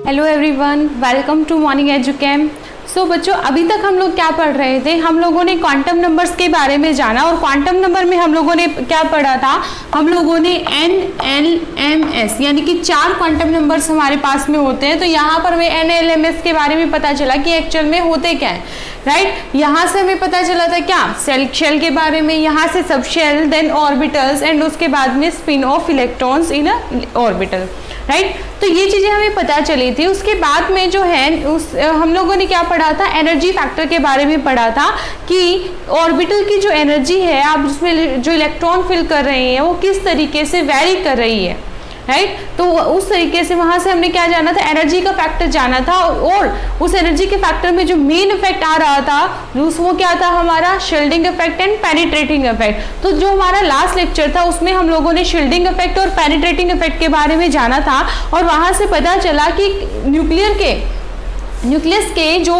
Hello everyone, welcome to morning Educam. So बच्चों, अभी तक हम लोग क्या पढ़ रहे थे? हम लोगों ने क्वांटम नंबर्स के बारे में जाना और क्वांटम नंबर में हम लोगों ने क्या पढ़ा था? हम लोगों ने एन एल एम एस यानी कि 4 क्वांटम नंबर्स हमारे पास में होते हैं। तो यहाँ पर हमें एन एल एम एस के बारे में पता चला कि एक्चुअल में होते क्या है, राइट? यहाँ से हमें पता चला था क्या? शेल के बारे में, यहाँ से सब शेल, देन ऑर्बिटल्स एंड उसके बाद में spin off electrons in a orbital, right? तो ये चीजें हमें पता चली थी। उसके बाद में जो है हम लोगों ने क्या पढ़ा था? एनर्जी फैक्टर के बारे में पढ़ा था कि ऑर्बिटल की जो एनर्जी है, आप उसमें जो इलेक्ट्रॉन फिल कर रहे हैं वो किस तरीके से वेरी कर रही है, राइट? तो उस तरीके से वहां से हमने क्या जाना था? एनर्जी का फैक्टर जाना था। और उस एनर्जी के फैक्टर में जो मेन इफेक्ट आ रहा था वो क्या था? हमारा shielding effect and penetrating effect. तो जो हमारा लास्ट लेक्चर था उसमें हम लोगों ने शील्डिंग इफेक्ट और पेनिट्रेटिंग इफेक्ट के बारे में जाना था और वहां से पता चला कि न्यूक्लियस के जो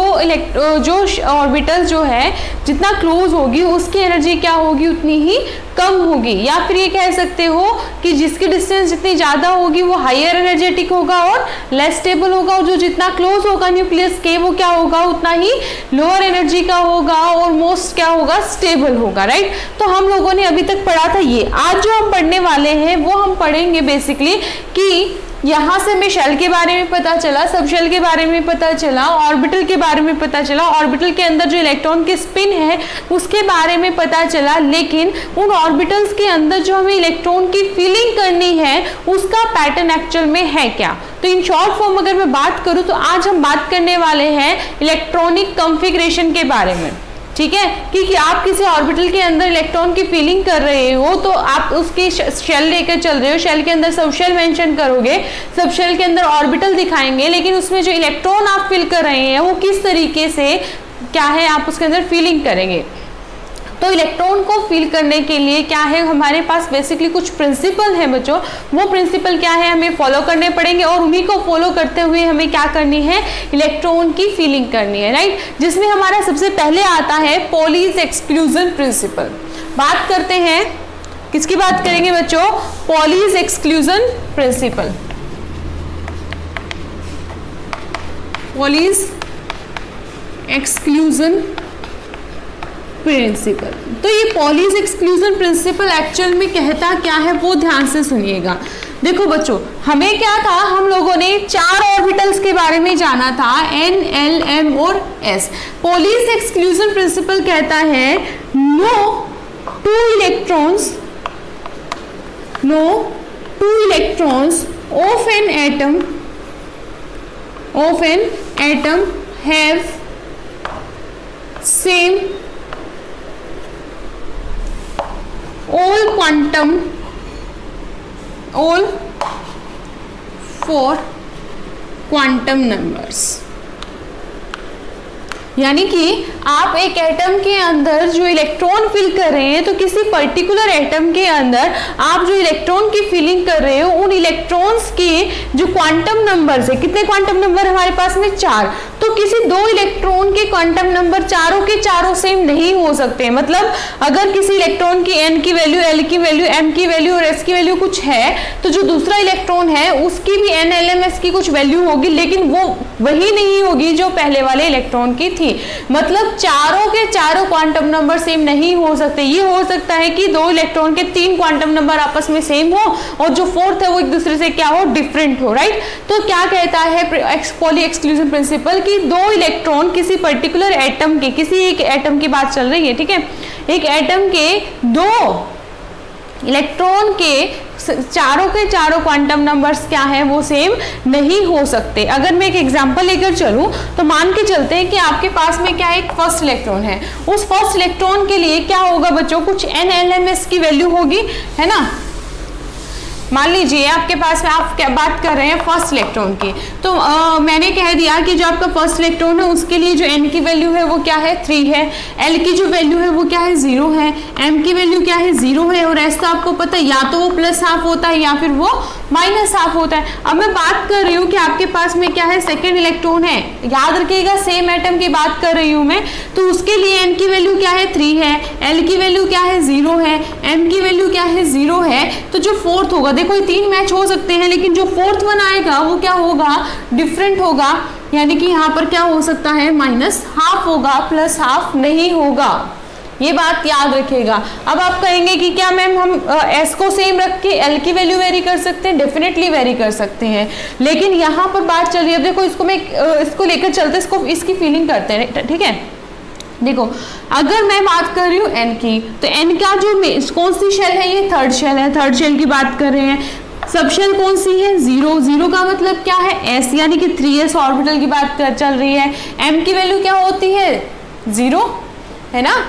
ऑर्बिटल जो है जितना क्लोज होगी उसकी एनर्जी क्या होगी? उतनी ही कम होगी। या फिर ये कह सकते हो कि जिसकी डिस्टेंस जितनी ज़्यादा होगी वो हायर एनर्जेटिक होगा और लेस स्टेबल होगा, और जो जितना क्लोज होगा न्यूक्लियस के वो क्या होगा? उतना ही लोअर एनर्जी का होगा और मोस्ट क्या होगा? स्टेबल होगा, राइट? तो हम लोगों ने अभी तक पढ़ा था ये। आज जो हम पढ़ने वाले हैं वो हम पढ़ेंगे बेसिकली कि यहाँ से हमें शेल के बारे में पता चला, सब शेल के बारे में पता चला, ऑर्बिटल के बारे में पता चला, ऑर्बिटल के अंदर जो इलेक्ट्रॉन की स्पिन है उसके बारे में पता चला। लेकिन उन ऑर्बिटल्स के अंदर जो हमें इलेक्ट्रॉन की फीलिंग करनी है उसका पैटर्न एक्चुअल में है क्या? तो इन शॉर्ट फॉर्म अगर मैं बात करूँ तो आज हम बात करने वाले हैं इलेक्ट्रॉनिक कॉन्फ़िगरेशन के बारे में, ठीक है? क्योंकि आप किसी ऑर्बिटल के अंदर इलेक्ट्रॉन की फीलिंग कर रहे हो तो आप उसकी शेल लेकर चल रहे हो, शेल के अंदर सब शेल मेंशन करोगे, सब शेल के अंदर ऑर्बिटल दिखाएंगे, लेकिन उसमें जो इलेक्ट्रॉन आप फिल कर रहे हैं वो किस तरीके से क्या है आप उसके अंदर फीलिंग करेंगे। तो इलेक्ट्रॉन को फील करने के लिए क्या है, हमारे पास बेसिकली कुछ प्रिंसिपल है बच्चों। वो प्रिंसिपल क्या है? हमें फॉलो करने पड़ेंगे और उन्हीं को फॉलो करते हुए हमें क्या करनी है? इलेक्ट्रॉन की फीलिंग करनी है, राइट? जिसमें हमारा सबसे पहले आता है पॉलीज एक्सक्लूजन प्रिंसिपल। बात करते हैं, किसकी बात करेंगे बच्चों? Pauli's exclusion principal. Pauli's exclusion principal. तो ये पॉलीज एक्सक्लूजन प्रिंसिपल एक्चुअल में कहता क्या है वो ध्यान से सुनिएगा। देखो बच्चों, हमें क्या था? हम लोगों ने 4 ऑर्बिटल्स के बारे में जाना था, एन एल एम और एस। पॉलीज एक्सक्लूजन प्रिंसिपल कहता है no two electrons of an atom have same all 4 quantum numbers। यानी कि आप एक एटम के अंदर जो इलेक्ट्रॉन फिल कर रहे हैं तो किसी पर्टिकुलर एटम के अंदर आप जो इलेक्ट्रॉन की फीलिंग कर रहे हो उन इलेक्ट्रॉन्स के जो क्वांटम नंबर्स है, कितने क्वांटम नंबर हमारे पास में? 4। तो किसी 2 इलेक्ट्रॉन के क्वांटम नंबर चारों के चारों सेम नहीं हो सकते। मतलब अगर किसी इलेक्ट्रॉन की n की वैल्यू, l की वैल्यू, m की वैल्यू और s की वैल्यू कुछ है तो जो दूसरा इलेक्ट्रॉन है उसकी भी n l m s की कुछ वैल्यू होगी, लेकिन वो वही नहीं होगी जो पहले वाले इलेक्ट्रॉन की थी। मतलब चारों के चारों क्वांटम नंबर सेम नहीं हो सकते। ये हो सकता है कि 2 इलेक्ट्रॉन के 3 क्वांटम नंबर आपस में सेम हो और जो 4th है वो एक दूसरे से क्या हो? डिफरेंट हो, राइट? तो क्या कहता है पॉली एक्सक्लूजन प्रिंसिपल कि 2 इलेक्ट्रॉन किसी पर्टिकुलर एटम के, किसी एक एटम की बात चल रही है, ठीक है? एक एटम के 2 इलेक्ट्रॉन के चारों के चारों क्वांटम नंबर्स क्या है? वो सेम नहीं हो सकते। अगर मैं एक एग्जांपल लेकर चलूं तो मान के चलते हैं कि आपके पास में क्या एक फर्स्ट इलेक्ट्रॉन है। उस फर्स्ट इलेक्ट्रॉन के लिए क्या होगा बच्चों? कुछ NLMS की वैल्यू होगी, है ना? मान लीजिए आपके पास में आप क्या बात कर रहे हैं फर्स्ट इलेक्ट्रॉन की, तो मैंने कह दिया कि जो आपका फर्स्ट इलेक्ट्रॉन है उसके लिए जो n की वैल्यू है वो क्या है? 3 है, l की जो वैल्यू है वो क्या है? 0 है, m की वैल्यू क्या है? 0 है, और s तो आपको पता है या तो वो प्लस हाफ होता है या फिर वो माइनस हाफ होता है। अब मैं बात कर रही हूँ कि आपके पास में क्या है? सेकेंड इलेक्ट्रॉन है, याद रखिएगा सेम एटम की बात कर रही हूँ मैं, तो उसके लिए n की वैल्यू क्या है? 3 है, l की वैल्यू क्या है? 0 है, m की वैल्यू क्या है? 0 है। तो जो फोर्थ होगा, देखो ये 3 मैच हो सकते हैं, लेकिन जो फोर्थ वन आएगा वो क्या होगा, डिफरेंट होगा, यानी कि यहाँ पर क्या हो सकता है, -½ होगा, +½ नहीं होगा। ये बात याद रखिएगा। अब आप कहेंगे कि क्या मैम हम S को सेम रख के L की वैल्यू वेरी कर सकते हैं? डेफिनेटली वेरी कर सकते हैं, लेकिन यहाँ पर बात चल रही है, देखो इसको मैं इसको लेकर चलते, इसको इसकी फीलिंग करते हैं, ठीक है। देखो अगर मैं बात कर रही हूँ N की, तो N का जो कौन सी शेल है, ये थर्ड शेल है, थर्ड शेल की बात कर रहे हैं। सब शेल कौन सी है, 0, 0 का मतलब क्या है, S, यानी कि 3s ऑर्बिटल की बात चल रही है। M की वैल्यू क्या होती है, 0 है ना।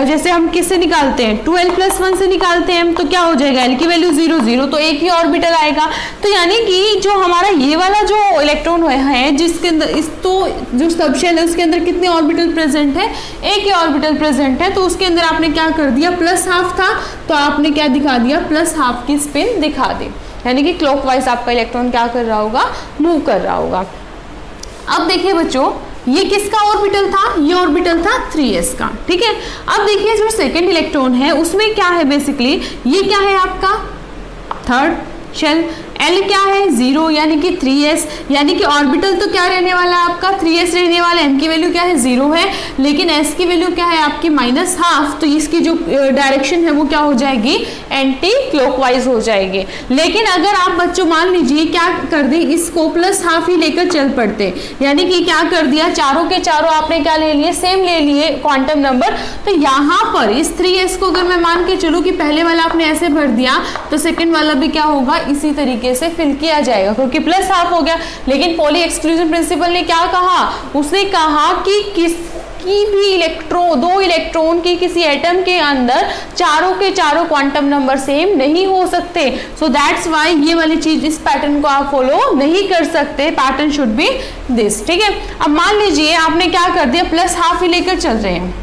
जैसे हम किससे निकालते हैं, 2l + 1 से निकालते हैं, तो क्या हो जाएगा, L की वैल्यू 0, 0, तो एक ही ऑर्बिटल आएगा। तो यानी कि जो हमारा ये वाला जो इलेक्ट्रॉन है जिसके अंदर इस, तो जो सबशेल है उसके अंदर कितने ऑर्बिटल प्रेजेंट है, एक ही ऑर्बिटल प्रेजेंट है, तो उसके अंदर आपने क्या कर दिया, +½ था, तो आपने क्या दिखा दिया, +½ की स्पिन दिखा दी, यानी कि क्लॉकवाइज आपका इलेक्ट्रॉन क्या कर रहा होगा, मूव कर रहा होगा। अब देखिए बच्चों, ये किसका ऑर्बिटल था, ये ऑर्बिटल था 3s का, ठीक है। अब देखिए जो सेकंड इलेक्ट्रॉन है उसमें क्या है, बेसिकली ये क्या है आपका थर्ड शेल, L क्या है, 0, यानी कि 3s, यानी कि ऑर्बिटल तो क्या रहने वाला है आपका, 3s रहने वाला है। M की वैल्यू क्या है, 0 है, लेकिन S की वैल्यू क्या है आपकी, -½ तो इसकी जो डायरेक्शन है वो क्या हो जाएगी, एंटी क्लॉकवाइज हो जाएगी। लेकिन अगर आप बच्चों मान लीजिए क्या कर दे, इसको +½ ही लेकर चल पड़ते, यानी कि क्या कर दिया, चारों के चारों आपने क्या ले लिए, सेम ले लिए क्वांटम नंबर, तो यहाँ पर इस 3s को अगर मैं मान के चलूँ कि पहले वाला आपने ऐसे भर दिया, तो सेकेंड वाला भी क्या होगा, इसी तरीके से फिल किया जाएगा, क्योंकि +½ हो गया। लेकिन पॉली एक्सक्लूजन प्रिंसिपल ने क्या कहा, उसने कहा कि किसी भी इलेक्ट्रॉन, 2 इलेक्ट्रॉन की किसी एटम के अंदर चारों के चारों क्वांटम नंबर सेम नहीं हो सकते। सो दैट्स व्हाई ये वाली चीज, इस पैटर्न को आप फॉलो नहीं कर सकते, पैटर्न शुड बी दिस, ठीक है। अब मान लीजिए आपने क्या कर दिया, +½ ही लेकर चल रहे हैं,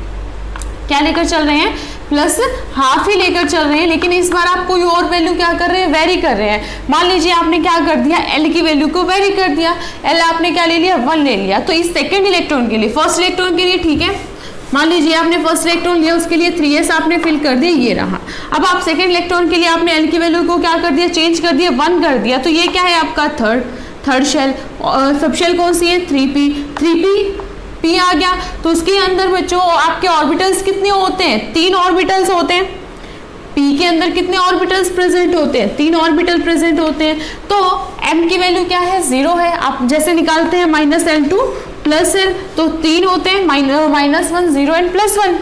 क्या लेकर चल रहे हैं, +½ ही लेकर चल रहे हैं, लेकिन इस बार आप कोई और वैल्यू क्या कर रहे हैं, वेरी कर रहे हैं। मान लीजिए आपने क्या कर दिया, L की वैल्यू को वेरी कर दिया, L आपने क्या ले लिया, 1 ले लिया। तो इस सेकंड इलेक्ट्रॉन के लिए, फर्स्ट इलेक्ट्रॉन के लिए ठीक है, मान लीजिए आपने फर्स्ट इलेक्ट्रॉन लिया, उसके लिए 3s आपने फिल कर दिया, ये रहा। अब आप सेकंड इलेक्ट्रॉन के लिए आपने L की वैल्यू को क्या कर दिया, चेंज कर दिया, 1 कर दिया, तो ये क्या है आपका थर्ड शेल। सब शेल कौन सी है, 3p आ गया। तो उसके अंदर बच्चों आपके ऑर्बिटल्स कितने होते हैं, 3 ऑर्बिटल्स होते हैं। p के अंदर कितने ऑर्बिटल्स प्रेजेंट होते हैं, 3 ऑर्बिटल प्रेजेंट होते हैं। तो m की वैल्यू क्या है, 0 है। आप जैसे निकालते हैं -L2 +L, तो 3 होते हैं, -1 0 एंड +1।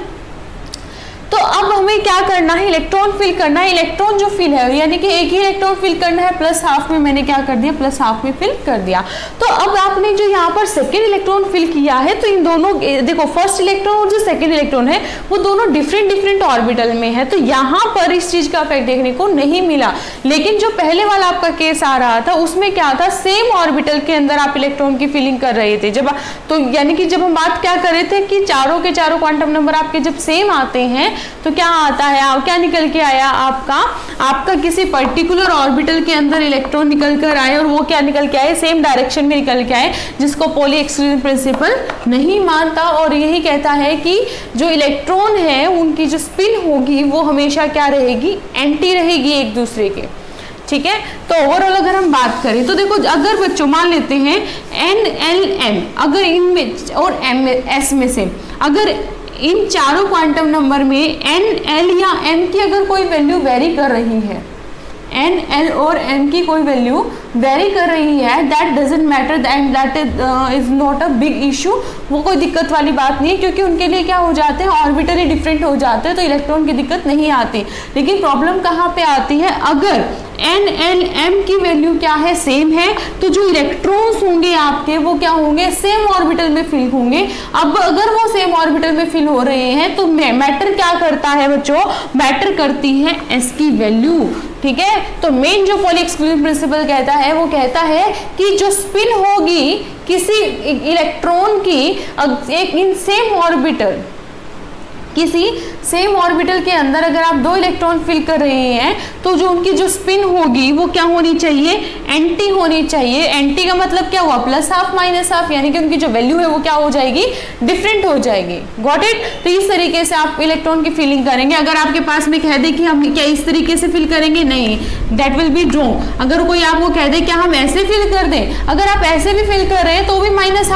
तो अब हमें क्या करना है, इलेक्ट्रॉन फिल करना है। इलेक्ट्रॉन जो फिल है, यानी कि एक ही इलेक्ट्रॉन फिल करना है, +½ में मैंने क्या कर दिया, +½ में फिल कर दिया। तो अब आपने जो यहाँ पर सेकेंड इलेक्ट्रॉन फिल किया है, तो इन दोनों, देखो फर्स्ट इलेक्ट्रॉन और जो सेकेंड इलेक्ट्रॉन है वो दोनों डिफरेंट ऑर्बिटल में है, तो यहाँ पर इस चीज का इफेक्ट देखने को नहीं मिला। लेकिन जो पहले वाला आपका केस आ रहा था उसमें क्या था, सेम ऑर्बिटल के अंदर आप इलेक्ट्रॉन की फिलिंग कर रहे थे। जब तो यानी कि जब हम बात क्या कर रहे थे कि चारों के चारों क्वांटम नंबर आपके जब सेम आते हैं, तो क्या आता है, क्या निकल के आया आपका किसी पर्टिकुलर ऑर्बिटल के अंदर इलेक्ट्रॉन निकल कर आए, और वो क्या निकल के आए, सेम डायरेक्शन में निकल के आए, जिसको पॉली एक्सक्लूजन प्रिंसिपल नहीं मानता, और यही कहता है कि जो इलेक्ट्रॉन है उनकी जो स्पिन होगी वो हमेशा क्या रहेगी, एंटी रहेगी एक दूसरे के, ठीक है। तो ओवरऑल अगर हम बात करें तो देखो, अगर बच्चों मान लेते हैं NLM, अगर इनमें और S में से अगर इन चारों क्वांटम नंबर में N, L या M की अगर कोई वैल्यू वेरी कर रही है, N, L और M की कोई वैल्यू वेरी कर रही है, that doesn't matter and that is not a big issue, वो कोई दिक्कत वाली बात नहीं है, क्योंकि उनके लिए क्या हो जाते हैं, ऑर्बिटली डिफरेंट हो जाते हैं, तो इलेक्ट्रॉन की दिक्कत नहीं आती। लेकिन प्रॉब्लम कहाँ पे आती है, अगर N, L, M की वैल्यू क्या है, सेम है, तो जो इलेक्ट्रॉन्स होंगे आपके वो क्या होंगे, सेम ऑर्बिटल में फिल होंगे। अब अगर वो सेम ऑर्बिटल में फिल हो रहे हैं तो मैटर क्या करता है बच्चों, मैटर करती है S की वैल्यू, ठीक है। तो मेन जो पॉली एक्सक्लूजन प्रिंसिपल कहता है वो कहता है कि जो स्पिन होगी किसी इलेक्ट्रॉन की एक इन सेम ऑर्बिटल, किसी सेम ऑर्बिटल के अंदर अगर आप 2 इलेक्ट्रॉन फिल कर रहे हैं तो जो उनकी जो स्पिन होगी वो क्या होनी चाहिए, एंटी होनी चाहिए। एंटी का मतलब क्या हुआ, प्लस हाफ माइनस हाफ, यानी कि उनकी जो वैल्यू है वो क्या हो जाएगी, डिफरेंट हो जाएगी। Got it. तो इस तरीके से आप इलेक्ट्रॉन की फिलिंग करेंगे। अगर आपके पास में कह दे कि हम क्या इस तरीके से फिल करेंगे, नहीं, दैट विल बी रॉन्ग। अगर कोई आपको कह दे क्या हम ऐसे फिल कर दें, अगर आप ऐसे भी फिल कर रहे हैं तो भी माइनस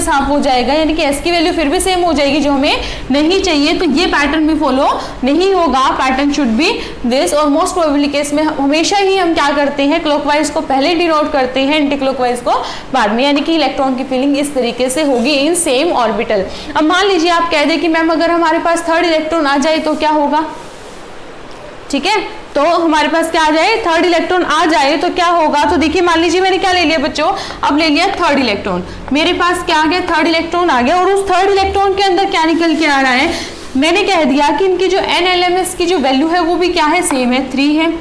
हाफ हो जाएगा, यानी कि एस की वैल्यू फिर भी सेम हो जाएगी, जो हमें नहीं चाहिए। तो ये पैटर्न भी फॉलो नहीं होगा, पैटर्न शुड बी दिस। और मोस्ट प्रोबेबली केस में हमेशा ही हम क्या करते हैं, क्लॉकवाइज को पहले डिनोट करते हैं, एंटी क्लॉकवाइज को बाद में, यानी कि इलेक्ट्रॉन की फिलिंग इस तरीके से होगी इन सेम ऑर्बिटल। अब मान लीजिए आप कह दें कि मैम अगर हमारे पास 3rd इलेक्ट्रॉन आ जाए तो क्या होगा, ठीक है, तो हमारे पास क्या आ जाए, 3rd इलेक्ट्रॉन आ जाए तो क्या होगा। तो देखिए मान लीजिए मैंने क्या ले लिया बच्चों, अब ले लिया 3rd इलेक्ट्रॉन, मेरे पास क्या आ गया, 3rd इलेक्ट्रॉन आ गया। और उस 3rd इलेक्ट्रॉन के अंदर क्या निकल के आ रहा है, मैंने कह दिया कि इनकी जो NLMS की जो वैल्यू है वो भी क्या है, सेम है, 3 है,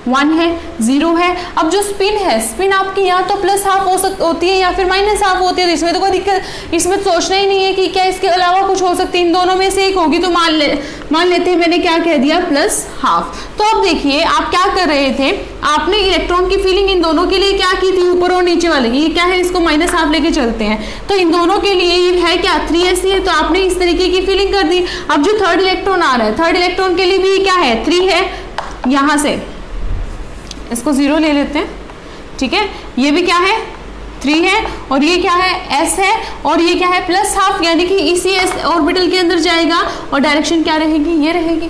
1 है, 0 है। अब जो स्पिन है, स्पिन आपकी या तो प्लस हाफ होती है या फिर माइनस हाफ होती है, तो इसमें तो कोई दिक्कत, इसमें सोचना ही नहीं है कि क्या इसके अलावा कुछ हो सकती है, इन दोनों में से एक होगी। तो मान लेते हैं मैंने क्या कह दिया, प्लस हाफ। तो अब देखिए आप क्या कर रहे थे, आपने इलेक्ट्रॉन की फीलिंग इन दोनों के लिए क्या की थी, ऊपर और नीचे वाले, ये क्या है, इसको माइनस हाफ लेके चलते हैं, तो इन दोनों के लिए ये है क्या, 3s है, तो आपने इस तरीके की फीलिंग कर दी। अब जो 3rd इलेक्ट्रॉन आ रहा है, 3rd इलेक्ट्रॉन के लिए भी क्या है, 3 है, यहां से इसको 0 ले लेते हैं, ठीक है, ये भी क्या है, 3 है, और ये क्या है, s है, और ये क्या है, प्लस हाफ, यानी कि इसी s ऑर्बिटल के अंदर जाएगा। और डायरेक्शन क्या रहेगी, ये रहेगी,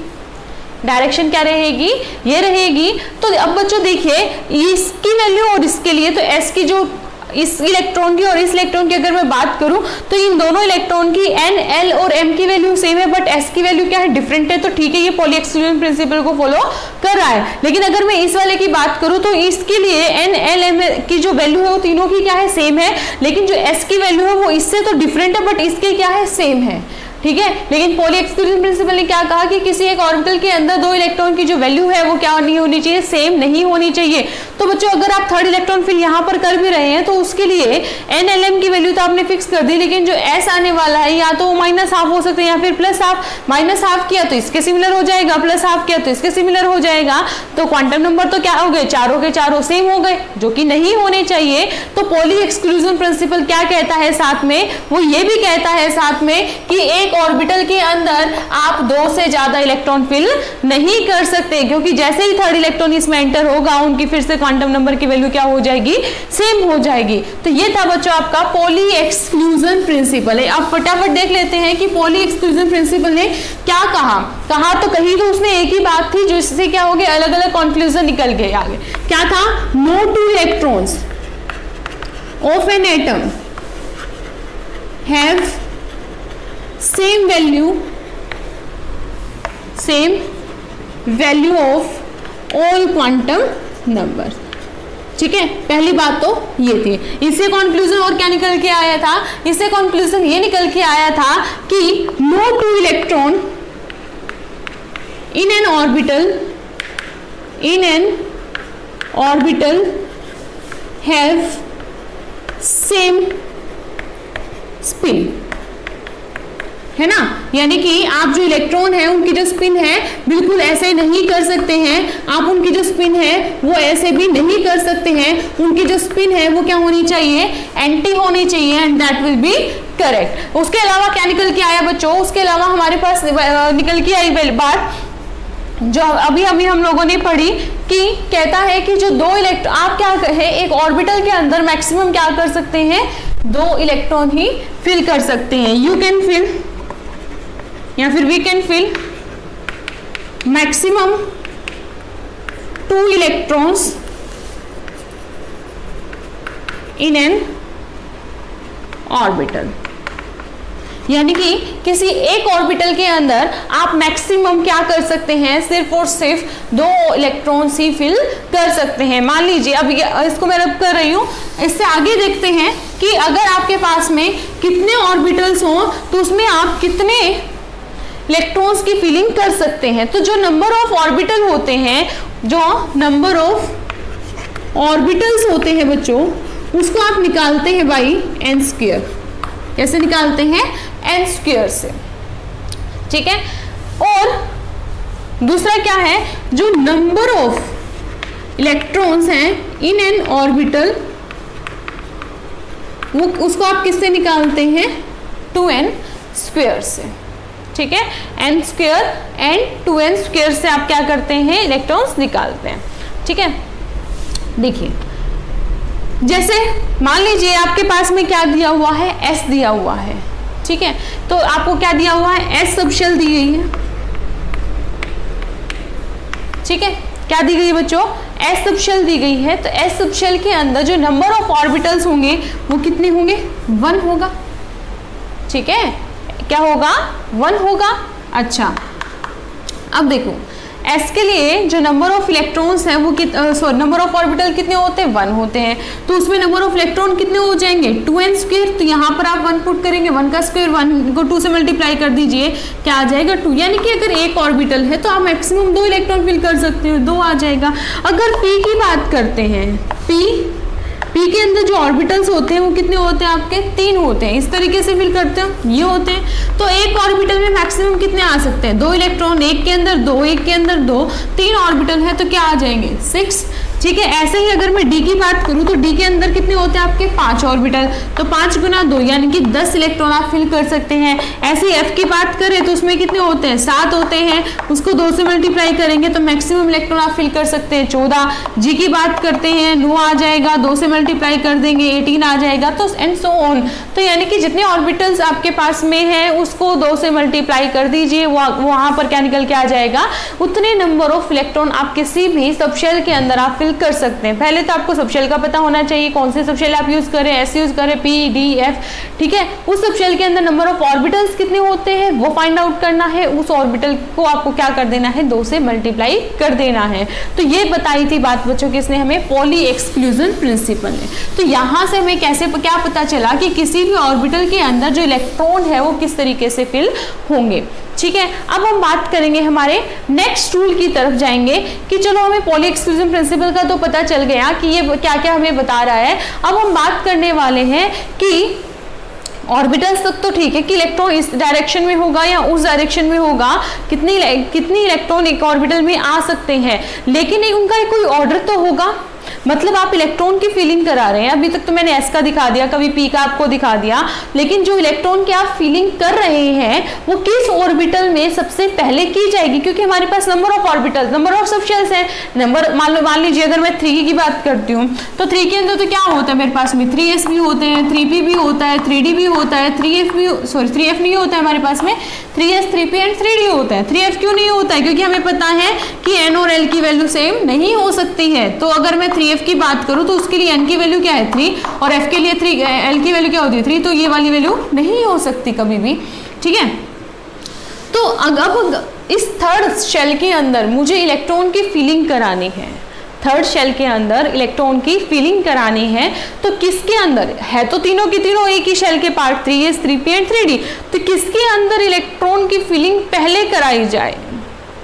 डायरेक्शन क्या रहेगी, ये रहेगी। तो अब बच्चों देखिए इसकी वैल्यू और इसके लिए, तो s की जो इस इलेक्ट्रॉन की और इस इलेक्ट्रॉन की अगर मैं बात करूं तो इन दोनों इलेक्ट्रॉन की N, L और M की वैल्यू सेम है, बट S की वैल्यू क्या है, डिफरेंट है। तो ठीक है, ये पॉली एक्सक्लूजन प्रिंसिपल को फॉलो कर रहा है। लेकिन अगर मैं इस वाले की बात करूं तो इसके लिए N, L, M की जो वैल्यू है वो तीनों की क्या है, सेम है, लेकिन जो S की वैल्यू है वो इससे तो डिफरेंट है, बट इसके क्या है, सेम है, ठीक है। लेकिन पॉली एक्सक्लूजन प्रिंसिपल ने क्या कहा कि किसी एक ऑर्बिटल के अंदर 2 इलेक्ट्रॉन की जो वैल्यू है वो क्या नहीं होनी चाहिए, सेम नहीं होनी चाहिए। तो बच्चों अगर आप 3rd इलेक्ट्रॉन फिल यहाँ पर कर भी रहे हैं तो उसके लिए NLM की वैल्यू तो आपने फिक्स कर दी, लेकिन जो S आने वाला है या तो वो माइनस हाफ हो सकता है या फिर प्लस हाफ। माइनस हाफ किया तो इसके सिमिलर हो जाएगा, प्लस हाफ किया तो इसके सिमिलर हो जाएगा। तो क्वांटम नंबर तो क्या हो गए, चारों के चारों सेम हो गए, जो कि नहीं होने चाहिए। तो पॉली एक्सक्लूजन प्रिंसिपल क्या कहता है साथ में, वो ये भी कहता है साथ में कि एक ऑर्बिटल के अंदर आप 2 से ज्यादा इलेक्ट्रॉन फिल नहीं कर सकते, क्योंकि जैसे ही 3rd इलेक्ट्रॉन इसमें एंटर होगा उनकी फिर से क्वांटम नंबर की वैल्यू क्या हो जाएगी, सेम हो जाएगी। तो ये था बच्चों आपका पॉली एक्सक्लूजन प्रिंसिपल है। अब फटाफट देख लेते हैं कि पॉली एक्सक्लूजन प्रिंसिपल ने क्या कहा तो कहीं तो उसने एक ही बात थी, जो इससे क्या हो गया, अलग अलग कंक्लूजन निकल गए आगे। क्या था, no 2 electrons of an atom have same value of all quantum number, ठीक है। पहली बात तो ये थी। इससे कंक्लूजन और क्या निकल के आया था, इससे कंक्लूजन ये निकल के आया था कि no 2 electron in an orbital have same spin, है ना, यानी कि आप जो इलेक्ट्रॉन है उनकी जो स्पिन है बिल्कुल ऐसे नहीं कर सकते हैं, आप उनकी जो स्पिन है वो ऐसे भी नहीं कर सकते हैं, उनकी जो स्पिन है वो क्या होनी चाहिए, एंटी होनी चाहिए, and that will B correct. उसके अलावा क्या निकल के आया बच्चों, उसके अलावा हमारे पास निकल के आई बात जो अभी हम लोगों ने पढ़ी कि कहता है कि जो 2 इलेक्ट्रॉन आप क्या है, एक ऑर्बिटल के अंदर मैक्सिमम क्या कर सकते हैं, 2 इलेक्ट्रॉन ही फिल कर सकते हैं। यू कैन फिल या फिर we can fill maximum 2 electrons in an orbital, यानी कि किसी एक ऑर्बिटल के अंदर आप मैक्सिमम क्या कर सकते हैं, सिर्फ और सिर्फ 2 इलेक्ट्रॉन्स ही फिल कर सकते हैं। मान लीजिए अब इसको मैं रब कर रही हूं, इससे आगे देखते हैं कि अगर आपके पास में कितने ऑर्बिटल्स हों तो उसमें आप कितने इलेक्ट्रॉन्स की फिलिंग कर सकते हैं। तो जो नंबर ऑफ ऑर्बिटल होते हैं, जो नंबर ऑफ ऑर्बिटल्स होते हैं बच्चों, उसको आप निकालते हैं बाई n²। कैसे निकालते हैं, n² से, ठीक है। और दूसरा क्या है, जो नंबर ऑफ इलेक्ट्रॉन्स हैं इन एन ऑर्बिटल, वो उसको आप किससे निकालते हैं, 2n स्क्वायर से, ठीक है, n square and 2n square से आप क्या करते हैं, इलेक्ट्रॉन्स निकालते हैं, ठीक है। देखिए जैसे मान लीजिए आपके पास में क्या दिया हुआ है, s दिया हुआ है, ठीक है, तो आपको क्या दिया हुआ है, s सब शेल दी गई है, ठीक है, क्या दी गई है बच्चों, s सब शेल दी गई है। तो s सब शेल के अंदर जो नंबर ऑफ ऑर्बिटल्स होंगे वो कितने होंगे, 1 होगा, ठीक है, क्या होगा, 1 होगा। अच्छा अब देखो s के लिए जो नंबर ऑफ इलेक्ट्रॉन्स हैं वो नंबर ऑफ ऑर्बिटल कितने होते हैं, 1 होते हैं, तो उसमें नंबर ऑफ इलेक्ट्रॉन कितने हो जाएंगे, 2n स्क्वायर। तो यहाँ पर आप 1 पुट करेंगे, 1 का स्क्वायर 1 को 2 से मल्टीप्लाई कर दीजिए, क्या आ जाएगा, 2। यानी कि अगर एक ऑर्बिटल है तो आप मैक्सिमम 2 इलेक्ट्रॉन फिल कर सकते हो, 2 आ जाएगा। अगर p की बात करते हैं, p के अंदर जो ऑर्बिटल्स होते हैं वो कितने होते हैं आपके, 3 होते हैं। इस तरीके से फिल करते हो, ये होते हैं। तो एक ऑर्बिटल में मैक्सिमम कितने आ सकते हैं, 2 इलेक्ट्रॉन, एक के अंदर 2, एक के अंदर 2, 3 ऑर्बिटल है तो क्या आ जाएंगे, 6, ठीक है। ऐसे ही अगर मैं d की बात करूं तो d के अंदर कितने होते हैं आपके, 5 ऑर्बिटल, तो 5 गुना 2 यानी कि 10 इलेक्ट्रॉन आप फिल कर सकते हैं। ऐसे f की बात करें तो उसमें कितने होते हैं, 7 होते हैं, उसको 2 से मल्टीप्लाई करेंगे तो मैक्सिमम इलेक्ट्रॉन आप फिल कर सकते हैं 14। g की बात करते हैं 9 आ जाएगा, 2 से मल्टीप्लाई कर देंगे 18 आ जाएगा, तो एंड सो ऑन। तो यानी कि जितने ऑर्बिटल्स आपके पास में है उसको 2 से मल्टीप्लाई कर दीजिए, वहां पर क्या निकल के आ जाएगा, उतने नंबर ऑफ इलेक्ट्रॉन आप किसी भी सबशेल के अंदर आप फिल कर सकते हैं। पहले तो आपको सबशेल का पता होना चाहिए, कौन से सबशेल आप यूज करें, एस यूज करें, पी डी एफ, ठीक है। उस सबशेल के अंदर नंबर ऑफ ऑर्बिटल्स कितने होते हैं वो फाइंड आउट करना है, उस ऑर्बिटल को आपको क्या कर देना है, 2 से मल्टीप्लाई कर देना है। तो ये बताई थी बात बच्चों किसने, हमें पॉली एक्सक्लूजन प्रिंसिपल ने। तो यहां से हमें कैसे क्या पता चला कि किसी भी ऑर्बिटल के अंदर जो इलेक्ट्रॉन है वो किस तरीके से फिल होंगे, ठीक है। अब हम बात करेंगे, हमारे नेक्स्ट रूल की तरफ जाएंगे कि चलो हमें पॉली एक्सक्लूजन प्रिंसिपल का तो पता चल गया कि ये क्या क्या हमें बता रहा है। अब हम बात करने वाले हैं कि ऑर्बिटल्स तक तो ठीक है कि इलेक्ट्रॉन इस डायरेक्शन में होगा या उस डायरेक्शन में होगा, कितनी इलेक्ट्रॉन एक ऑर्बिटल में आ सकते हैं, लेकिन उनका कोई ऑर्डर तो होगा। मतलब आप इलेक्ट्रॉन की फीलिंग करा रहे हैं, अभी तक तो मैंने एस का दिखा दिया, कभी पी का आपको दिखा दिया, लेकिन जो इलेक्ट्रॉन की आप फीलिंग कर रहे हैं वो किस ऑर्बिटल में सबसे पहले की जाएगी, क्योंकि हमारे पास number of orbitals, number of subshells हैं। नंबर मान लीजिए अगर मैं 3 की बात करती हूँ तो 3 के अंदर तो क्या होता है मेरे पास में, 3s भी होते हैं, 3p भी होता है, 3d भी होता है, 3f नहीं होता है हमारे पास में, 3s 3p एंड 3d होता है। 3f क्यों नहीं होता है, क्योंकि हमें पता है कि n और l की वैल्यू सेम नहीं हो सकती है। तो अगर मैं 3f की बात करूं तो उसके लिए n की वैल्यू क्या है, 3, और f के लिए l की वैल्यू क्या होती है, 3, तो ये वाली वैल्यू नहीं हो सकती कभी भी, ठीक है। तो अब इस थर्ड शेल के अंदर मुझे इलेक्ट्रॉन की फीलिंग करानी है, थर्ड शेल के अंदर इलेक्ट्रॉन की फीलिंग करानी है, तो किसके अंदर है, तो तीनों की तीनों एक ही शेल के part, 3s 3p and 3d, तो किसके अंदर इलेक्ट्रॉन की फीलिंग पहले कराई जाए,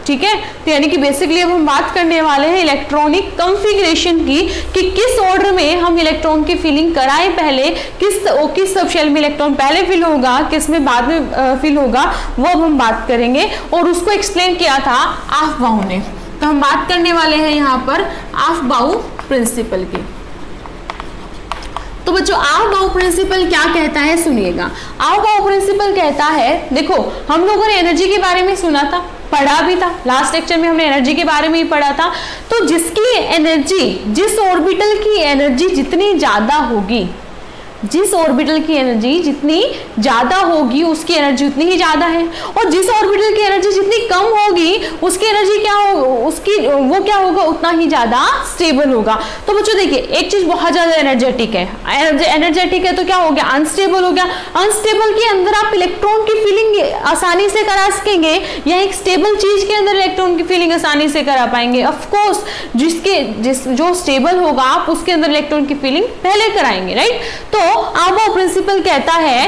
ठीक है। तो यानी कि बेसिकली अब हम बात करने वाले हैं इलेक्ट्रॉनिक कॉन्फ़िगरेशन की, कि किस ऑर्डर में हम इलेक्ट्रॉन की फीलिंग कराएं पहले, किस सबशेल में इलेक्ट्रॉन पहले फिल होगा, किस में बाद में फिल होगा, वो अब हम बात करेंगे। और उसको एक्सप्लेन किया था ऑफबाउ ने। तो हम बात करने वाले हैं यहाँ पर ऑफबाउ प्रिंसिपल की। तो बच्चों ऑफबाउ प्रिंसिपल क्या कहता है सुनिएगा। ऑफबाउ प्रिंसिपल कहता है, देखो हम लोगों ने एनर्जी के बारे में सुना था, पढ़ा भी था, लास्ट लेक्चर में हमने एनर्जी के बारे में ही पढ़ा था। तो जिसकी एनर्जी, जिस ऑर्बिटल की एनर्जी जितनी ज्यादा होगी, जिस ऑर्बिटल की एनर्जी जितनी ज्यादा होगी उसकी एनर्जी उतनी ही ज्यादा है, और जिस ऑर्बिटल की एनर्जी जितनी कम होगी उसकी एनर्जी क्या होगा, वो क्या होगा, उतना ही ज्यादा स्टेबल होगा। तो बच्चों देखिए एक चीज बहुत ज्यादा एनर्जेटिक है, एनर्जेटिक है तो क्या हो गया, अनस्टेबल हो गया। अनस्टेबल के अंदर आप इलेक्ट्रॉन की फीलिंग आसानी से करा सकेंगे या एक स्टेबल चीज के अंदर इलेक्ट्रॉन की फीलिंग आसानी से करा पाएंगे? ऑफकोर्स जो स्टेबल होगा आप उसके अंदर इलेक्ट्रॉन की फीलिंग पहले कराएंगे, राइट। तो ऑफबाउ प्रिंसिपल कहता है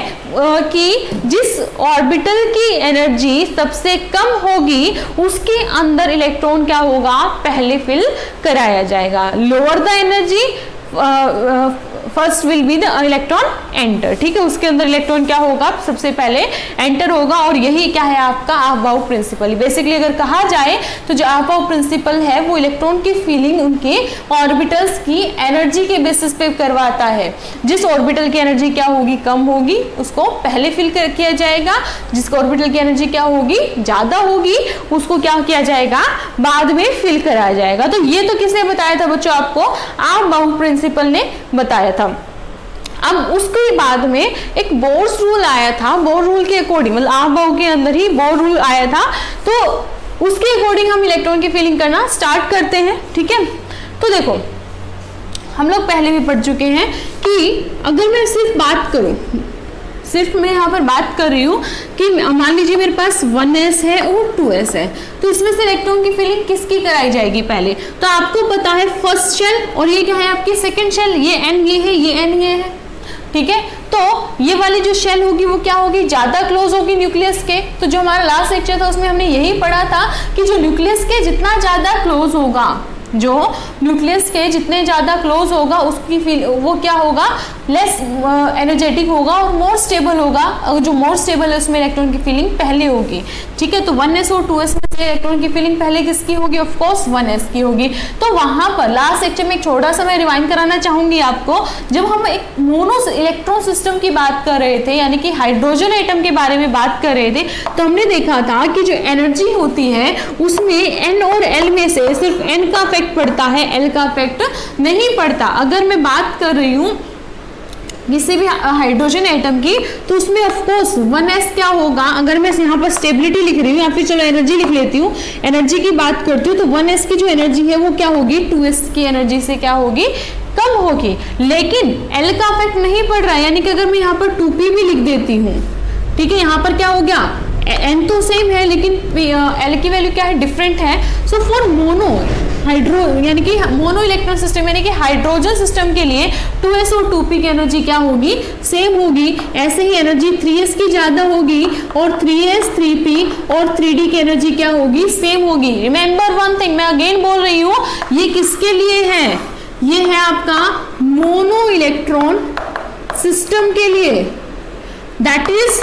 कि जिस ऑर्बिटल की एनर्जी सबसे कम होगी उसके अंदर इलेक्ट्रॉन क्या होगा, पहले फिल कराया जाएगा। Lower the energy first will be the electron enter, ठीक है, उसके अंदर इलेक्ट्रॉन क्या होगा, सबसे पहले एंटर होगा, और यही क्या है आपका अबाउ प्रिंसिपल। बेसिकली अगर कहा जाए तो जो अबाउ प्रिंसिपल है वो इलेक्ट्रॉन की फीलिंग उनके ऑर्बिटल्स की एनर्जी के बेसिस पे करवाता है। जिस ऑर्बिटल की एनर्जी क्या होगी, कम होगी, उसको पहले फिल किया जाएगा, जिसका ऑर्बिटल की एनर्जी क्या होगी, ज्यादा होगी, उसको क्या किया जाएगा, बाद में फिल कराया जाएगा। तो ये तो किसने बताया था बच्चों, आपको अबाउ प्रिंसिपल ने बताया था। अब उसके बाद में एक बोर्स रूल आया था, बोर रूल के अकॉर्डिंग, मतलब अबाउ के अंदर ही बोर रूल आया था, तो उसके अकॉर्डिंग हम इलेक्ट्रॉन की फीलिंग करना स्टार्ट करते हैं, ठीक है। तो देखो हम लोग पहले भी पढ़ चुके हैं कि अगर मैं सिर्फ बात करूं, सिर्फ मैं यहाँ पर बात कर रही हूँ कि मान लीजिए मेरे पास 1s है और 2s है, तो इसमें से इलेक्ट्रॉन की फीलिंग किसकी कराई जाएगी पहले, तो आपको पता है फर्स्ट शेल, और ये क्या है आपकी सेकंड शेल, ये n ये है, ये n ये है, ठीक है। तो ये वाली जो शेल होगी वो क्या होगी, ज्यादा क्लोज होगी न्यूक्लियस के। तो जो हमारा लास्ट लेक्चर था उसमें हमने यही पढ़ा था कि जो न्यूक्लियस के जितना ज्यादा क्लोज होगा, जो न्यूक्लियस के जितने ज्यादा क्लोज होगा उसकी वो क्या होगा, लेस एनर्जेटिक होगा और मोर स्टेबल होगा। और जो मोर स्टेबल है उसमें इलेक्ट्रॉन की फीलिंग पहले होगी, ठीक है। तो 1s और 2s में से इलेक्ट्रॉन की फीलिंग पहले किसकी होगी, ऑफ कोर्स 1s की होगी। तो वहां पर लास्ट लेक्चर में एक छोटा सा मैं रिवाइंड कराना चाहूंगी आपको, जब हम एक मोनो इलेक्ट्रॉन सिस्टम की बात कर रहे थे, यानी कि हाइड्रोजन एटम के बारे में बात कर रहे थे, तो हमने देखा था कि जो एनर्जी होती है उसमें n और l में से सिर्फ n का इफेक्ट पड़ता है, l का इफेक्ट नहीं पड़ता। अगर मैं बात कर रही हूँ किसी भी हाइड्रोजन एटम की, तो उसमें ऑफ कोर्स 1s क्या होगा, अगर मैं यहाँ पर स्टेबिलिटी लिख रही हूँ या फिर चलो एनर्जी लिख लेती हूँ, एनर्जी की बात करती हूँ, तो 1s की जो एनर्जी है वो क्या होगी, 2s की एनर्जी से क्या होगी, कम होगी। लेकिन l का इफेक्ट नहीं पड़ रहा है, यानी कि अगर मैं यहाँ पर 2p भी लिख देती हूँ, ठीक है, यहाँ पर क्या हो गया, n तो सेम है लेकिन l की वैल्यू क्या है, डिफरेंट है। सो फॉर मोनो हाइड्रो यानी कि मोनो इलेक्ट्रॉन सिस्टम यानी कि हाइड्रोजन सिस्टम के लिए 2s और 2p की एनर्जी क्या होगी, सेम होगी। ऐसे ही एनर्जी 3s की ज्यादा होगी और 3s 3p और 3d की एनर्जी क्या होगी, सेम होगी। रिमेंबर वन थिंग, मैं अगेन बोल रही हूँ, ये किसके लिए है, ये है आपका मोनो इलेक्ट्रॉन सिस्टम के लिए, दैट इज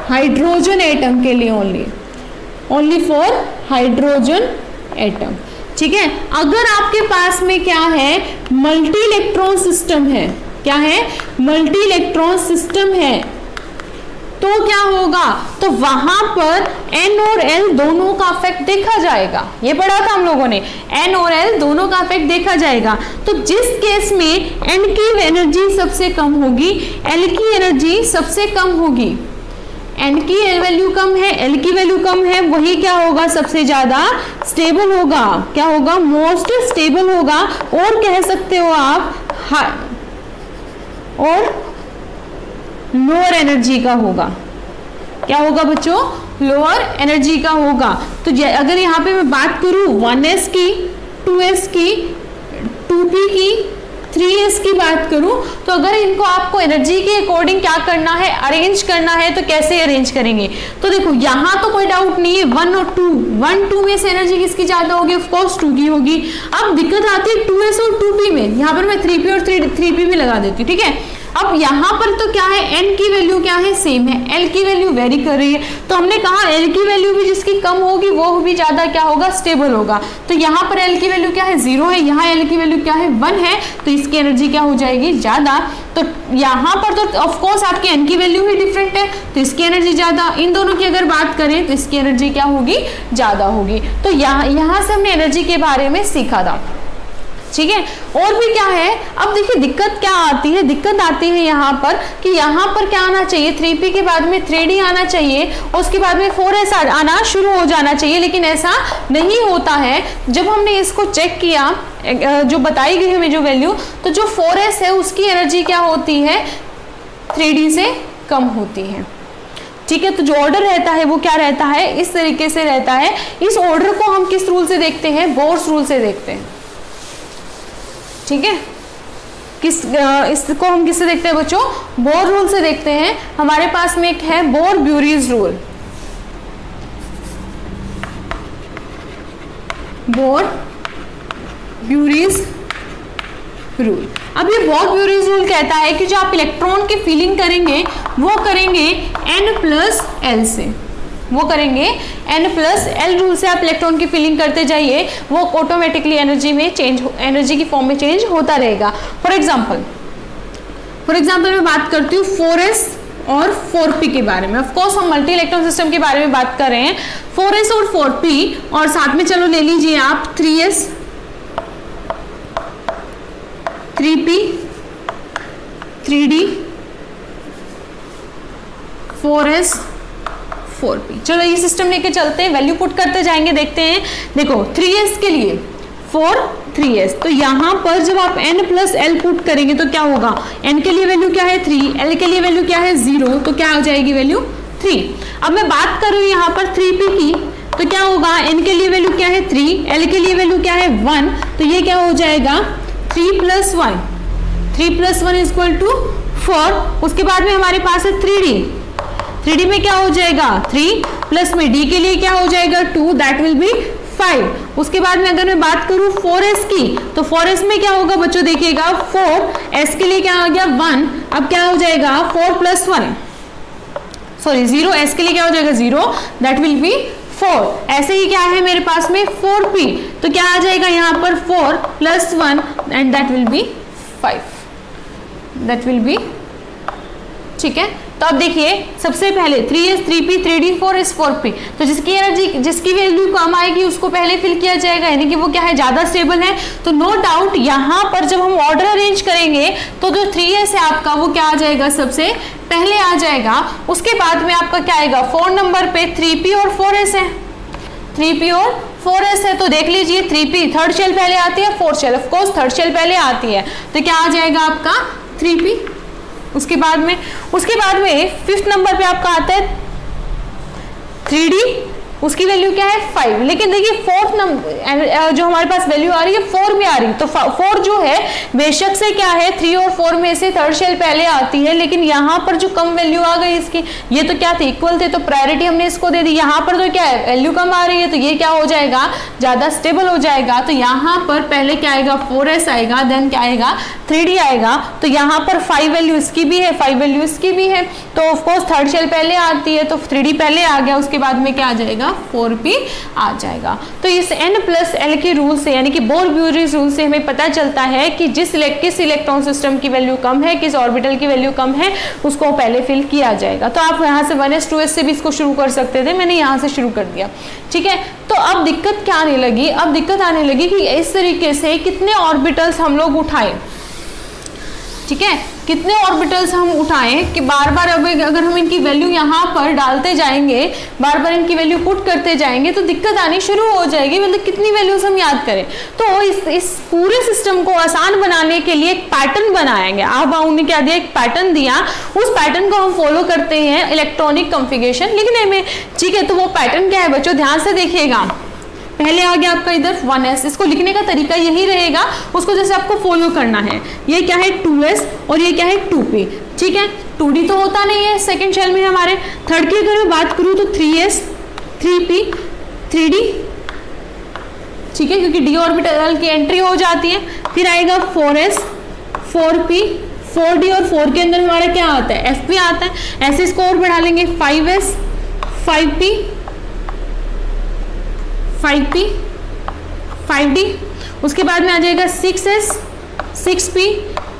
हाइड्रोजन एटम के लिए, ओनली फॉर हाइड्रोजन एटम, ठीक है। अगर आपके पास में क्या है, मल्टी इलेक्ट्रॉन सिस्टम है, क्या है, मल्टी इलेक्ट्रॉन सिस्टम है, तो क्या होगा, तो वहां पर n और l दोनों का इफेक्ट देखा जाएगा। ये पढ़ा था हम लोगों ने, n और l दोनों का इफेक्ट देखा जाएगा। तो जिस केस में n की एनर्जी सबसे कम होगी, l की एनर्जी सबसे कम होगी, n की वैल्यू कम है, l की वैल्यू कम है, वही क्या होगा, सबसे ज्यादा स्टेबल होगा। क्या होगा, मोस्ट स्टेबल होगा, और कह सकते हो आप और लोअर एनर्जी का होगा। क्या होगा बच्चों, लोअर एनर्जी का होगा। तो अगर यहाँ पे मैं बात करूं 1s की, 2s की, 2p की, 3s की बात करूं, तो अगर इनको आपको एनर्जी के अकॉर्डिंग क्या करना है, अरेंज करना है, तो कैसे अरेंज करेंगे, तो देखो यहाँ तो कोई डाउट नहीं है, 1 और 2, 1 2 में से एनर्जी किसकी ज्यादा होगी, ऑफ कोर्स 2 की होगी। अब दिक्कत आती है 2s और 2p में, यहाँ पर मैं 3p और 3p भी लगा देती हूँ, ठीक है। अब यहाँ पर तो क्या है, n की वैल्यू क्या है, सेम है, l की वैल्यू वेरी कर रही है, तो हमने कहा l की वैल्यू भी जिसकी कम होगी वो भी ज्यादा क्या होगा, स्टेबल होगा। तो यहाँ पर l की वैल्यू क्या है, 0 है, यहाँ l की वैल्यू क्या है, 1 है, तो इसकी एनर्जी क्या हो जाएगी, ज्यादा। तो यहाँ पर तो ऑफ कोर्स आपकी n की वैल्यू ही डिफरेंट है, तो इसकी एनर्जी ज्यादा। इन दोनों की अगर बात करें तो इसकी एनर्जी क्या होगी, ज्यादा होगी। तो यहाँ से हमने एनर्जी के बारे में सीखा था, ठीक है। और भी क्या है, अब देखिए दिक्कत क्या आती है, दिक्कत आती है यहाँ पर कि यहाँ पर क्या आना चाहिए, 3p के बाद में 3d आना चाहिए और उसके बाद में 4s आना शुरू हो जाना चाहिए, लेकिन ऐसा नहीं होता है। जब हमने इसको चेक किया, जो बताई गई हमें जो वैल्यू, तो जो 4s है उसकी एनर्जी क्या होती है, 3d से कम होती है, ठीक है। तो जो ऑर्डर रहता है वो क्या रहता है, इस तरीके से रहता है। इस ऑर्डर को हम किस रूल से देखते हैं, बोर्स रूल से देखते हैं, ठीक है। इसको हम किससे देखते हैं बच्चों, बोर रूल से देखते हैं। हमारे पास में एक है बोर ब्यूरीज रूल, बोर ब्यूरीज रूल। अब ये बॉर्न-ब्यूरेज रूल कहता है कि जो आप इलेक्ट्रॉन की फीलिंग करेंगे वो करेंगे n+l से, वो करेंगे n+l रूल से आप इलेक्ट्रॉन की फीलिंग करते जाइए, वो ऑटोमेटिकली एनर्जी में चेंज, एनर्जी की फॉर्म में चेंज होता रहेगा। फॉर एग्जाम्पल मैं बात करती हूँ 4s और 4p के बारे में। ऑफ कोर्स हम मल्टी इलेक्ट्रॉन सिस्टम के बारे में बात कर रहे हैं, 4s और 4p, और साथ में चलो ले लीजिए आप 3s 3p 3d 4s 4p। चलो ये सिस्टम लेके चलते हैं, वैल्यू पुट करते जाएंगे, देखते हैं। देखो 3s के लिए 4 3s, तो यहां पर जब आप n+l पुट करेंगे तो क्या होगा, n के लिए वैल्यू क्या है 3, l के लिए वैल्यू क्या है 0, तो क्या हो जाएगी वैल्यू 3। अब मैं बात कर रही हूं यहां पर 3p की, तो क्या होगा, n के लिए वैल्यू क्या है 3, l के लिए वैल्यू क्या है 1, तो ये क्या हो जाएगा 3 + 1, 3 + 1 = 4। उसके बाद में हमारे पास है 3d में क्या हो जाएगा 3, प्लस में d के लिए क्या हो जाएगा 2, दैट विल बी 5। उसके बाद में अगर मैं बात करूं 4s की, तो 4s में क्या होगा बच्चों, देखिएगा 4, s के लिए क्या आ गया 1, अब क्या हो जाएगा 4 + 1 सॉरी 0, s के लिए क्या हो जाएगा 0, दैट विल बी 4। ऐसे ही क्या है मेरे पास में 4p, तो क्या आ जाएगा यहाँ पर 4 + 1 and that will B 5, that will B, ठीक है। तो अब देखिए सबसे पहले 3s 3p 3d 4s 4p, तो जिसकी एनर्जी, जिसकी वैल्यू कम आएगी उसको पहले फिल किया जाएगा, यानी कि वो क्या है ज़्यादा स्टेबल है। तो नो डाउट यहाँ पर जब हम ऑर्डर अरेंज करेंगे तो जो 3s है आपका वो क्या आ जाएगा, सबसे पहले आ जाएगा। उसके बाद में आपका क्या आएगा, 4 नंबर पे 3p और 4s है, 3p और 4s है, तो देख लीजिए 3p थर्ड शेल पहले आती है, 4th shell of course third shell पहले आती है, तो क्या आ जाएगा आपका 3p। उसके बाद में 5th नंबर पे आपका आता है 3d, उसकी वैल्यू क्या है 5, लेकिन देखिए 4th नंबर जो हमारे पास वैल्यू आ रही है 4 में आ रही है, तो 4 जो है बेशक से क्या है 3 और 4 में से थर्ड शेल पहले आती है, लेकिन यहाँ पर जो कम वैल्यू आ गई इसकी, ये तो क्या थे इक्वल थे, तो प्रायोरिटी हमने इसको दे दी। यहाँ पर तो क्या है वैल्यू कम आ रही है, तो ये क्या हो जाएगा ज़्यादा स्टेबल हो जाएगा। तो यहाँ पर पहले क्या आएगा 4s आएगा, देन क्या आएगा 3d आएगा, तो यहाँ पर 5 वैल्यू इसकी भी है, 5 वैल्यू इसकी भी है, तो ऑफकोर्स थर्ड शेल पहले आती है, तो 3d पहले आ गया, उसके बाद में क्या आ जाएगा 4p आ जाएगा। तो इस n+l के रूल से, यानी कि बोर-ब्यूरेज रूल से हमें पता चलता है कि किस इलेक्ट्रॉन सिस्टम की वैल्यू कम है, किस ऑर्बिटल की वैल्यू कम है, उसको पहले फिल किया जाएगा। तो आप यहाँ से 1s 2s से भी इसको शुरू कर सकते थे, मैंने यहाँ से शुरू कर दिया, ठीक है। तो अब दिक्कत क्या आने लगी, अब दिक्कत आने लगी कि इस तरीके से कितने ऑर्बिटल्स हम लोग उठाए, ठीक है, कितने ऑर्बिटल्स हम उठाएं कि बार बार अब अगर हम इनकी वैल्यू यहाँ पर डालते जाएंगे, बार बार इनकी वैल्यू पुट करते जाएंगे, तो दिक्कत आनी शुरू हो जाएगी, मतलब कितनी वैल्यूज हम याद करें। तो इस पूरे सिस्टम को आसान बनाने के लिए एक पैटर्न बनाया गया। अब उन्होंने क्या दिया, एक पैटर्न दिया, उस पैटर्न को हम फॉलो करते हैं इलेक्ट्रॉनिक कॉन्फ़िगरेशन लिखने में, ठीक है। तो वो पैटर्न क्या है बच्चों, ध्यान से देखिएगा। पहले आ गया आपका इधर 1s, इसको लिखने का तरीका यही रहेगा, उसको जैसे आपको फॉलो करना है। ये क्या है 2s और ये क्या है 2p, ठीक है। 2d तो होता नहीं है सेकंड शेल में हमारे। थर्ड की अगर मैं बात करूँ तो 3s 3p 3d, ठीक है, क्योंकि d ऑर्बिटल की एंट्री हो जाती है। फिर आएगा 4s 4p 4d, और 4 के अंदर हमारा क्या आता है fp आता है। ऐसे इसको और बढ़ा लेंगे 5s 5p 5p 5d, उसके बाद में आ जाएगा 6s 6p,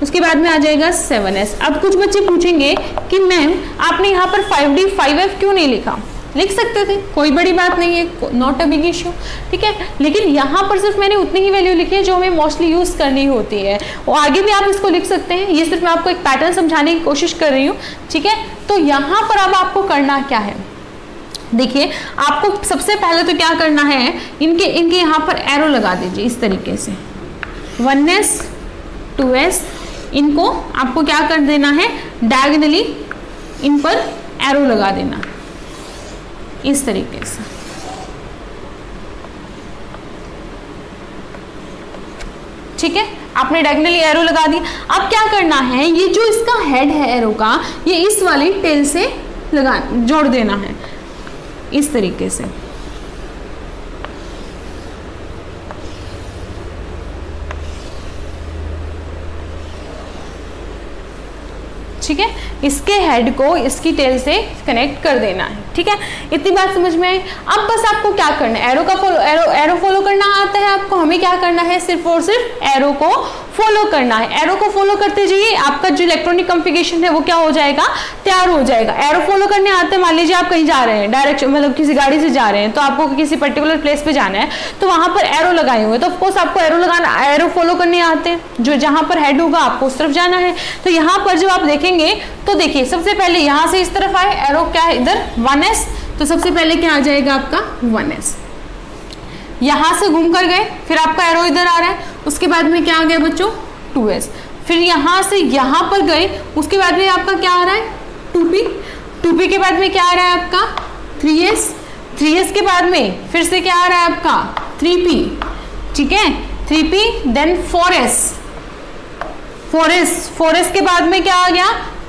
उसके बाद में आ जाएगा 7s। अब कुछ बच्चे पूछेंगे कि मैम आपने यहाँ पर 5d 5f क्यों नहीं लिखा, लिख सकते थे, कोई बड़ी बात नहीं है, नॉट अ बिग इश्यू, ठीक है। लेकिन यहाँ पर सिर्फ मैंने उतनी ही वैल्यू लिखी है जो हमें मोस्टली यूज़ करनी होती है, और आगे भी आप इसको लिख सकते हैं। ये सिर्फ मैं आपको एक पैटर्न समझाने की कोशिश कर रही हूँ, ठीक है। तो यहाँ पर अब आपको करना क्या है, देखिए आपको सबसे पहले तो क्या करना है, इनके यहाँ पर एरो लगा दीजिए इस तरीके से, 1s 2s, इनको आपको क्या कर देना है, डायगोनली इन पर एरो लगा देना इस तरीके से, ठीक है। आपने डायगोनली एरो लगा दी। अब क्या करना है, ये जो इसका हेड है एरो का, ये इस वाली टेल से जोड़ देना है इस तरीके से, ठीक है, इसके हेड को इसकी टेल से कनेक्ट कर देना है। ठीक है, इतनी बात समझ में आई। अब बस आपको क्या करना है, एरो फॉलो करना आता है आपको, हमें क्या करना है, सिर्फ और सिर्फ एरो को फॉलो करना है। एरो को फॉलो करते जाइए, आपका जो इलेक्ट्रॉनिक कॉन्फ़िगरेशन है वो क्या हो जाएगा, तैयार हो जाएगा। एरो फॉलो करने आते हैं, मान लीजिए आप कहीं जा रहे हैं, डायरेक्शन मतलब किसी गाड़ी से जा रहे हैं, तो आपको किसी पर्टिकुलर प्लेस पे जाना है, तो वहां पर एरो लगाए हुए, तो ऑफकोर्स आपको एरो लगाना, एरो फॉलो करने आते हैं, जो जहां पर हेड होगा आपको उस तरफ जाना है। तो यहाँ पर जब आप देखेंगे तो देखिए सबसे पहले यहाँ से इस तरफ आए, एरो क्या है इधर 1s, तो सबसे पहले क्या आ जाएगा आपका 1s। यहां से घूम कर गए, फिर आपका एरो इधर आ रहा है, उसके बाद में क्या आ गया बच्चों 2s, फिर यहां से यहां पर गए, उसके बाद में आपका क्या आ रहा है 2p, 2p के बाद में क्या आ रहा है आपका 3s, 3s के बाद में फिर से क्या आ रहा है आपका 3p, ठीक है 3p, देन 4s, 4s के बाद में क्या आ गया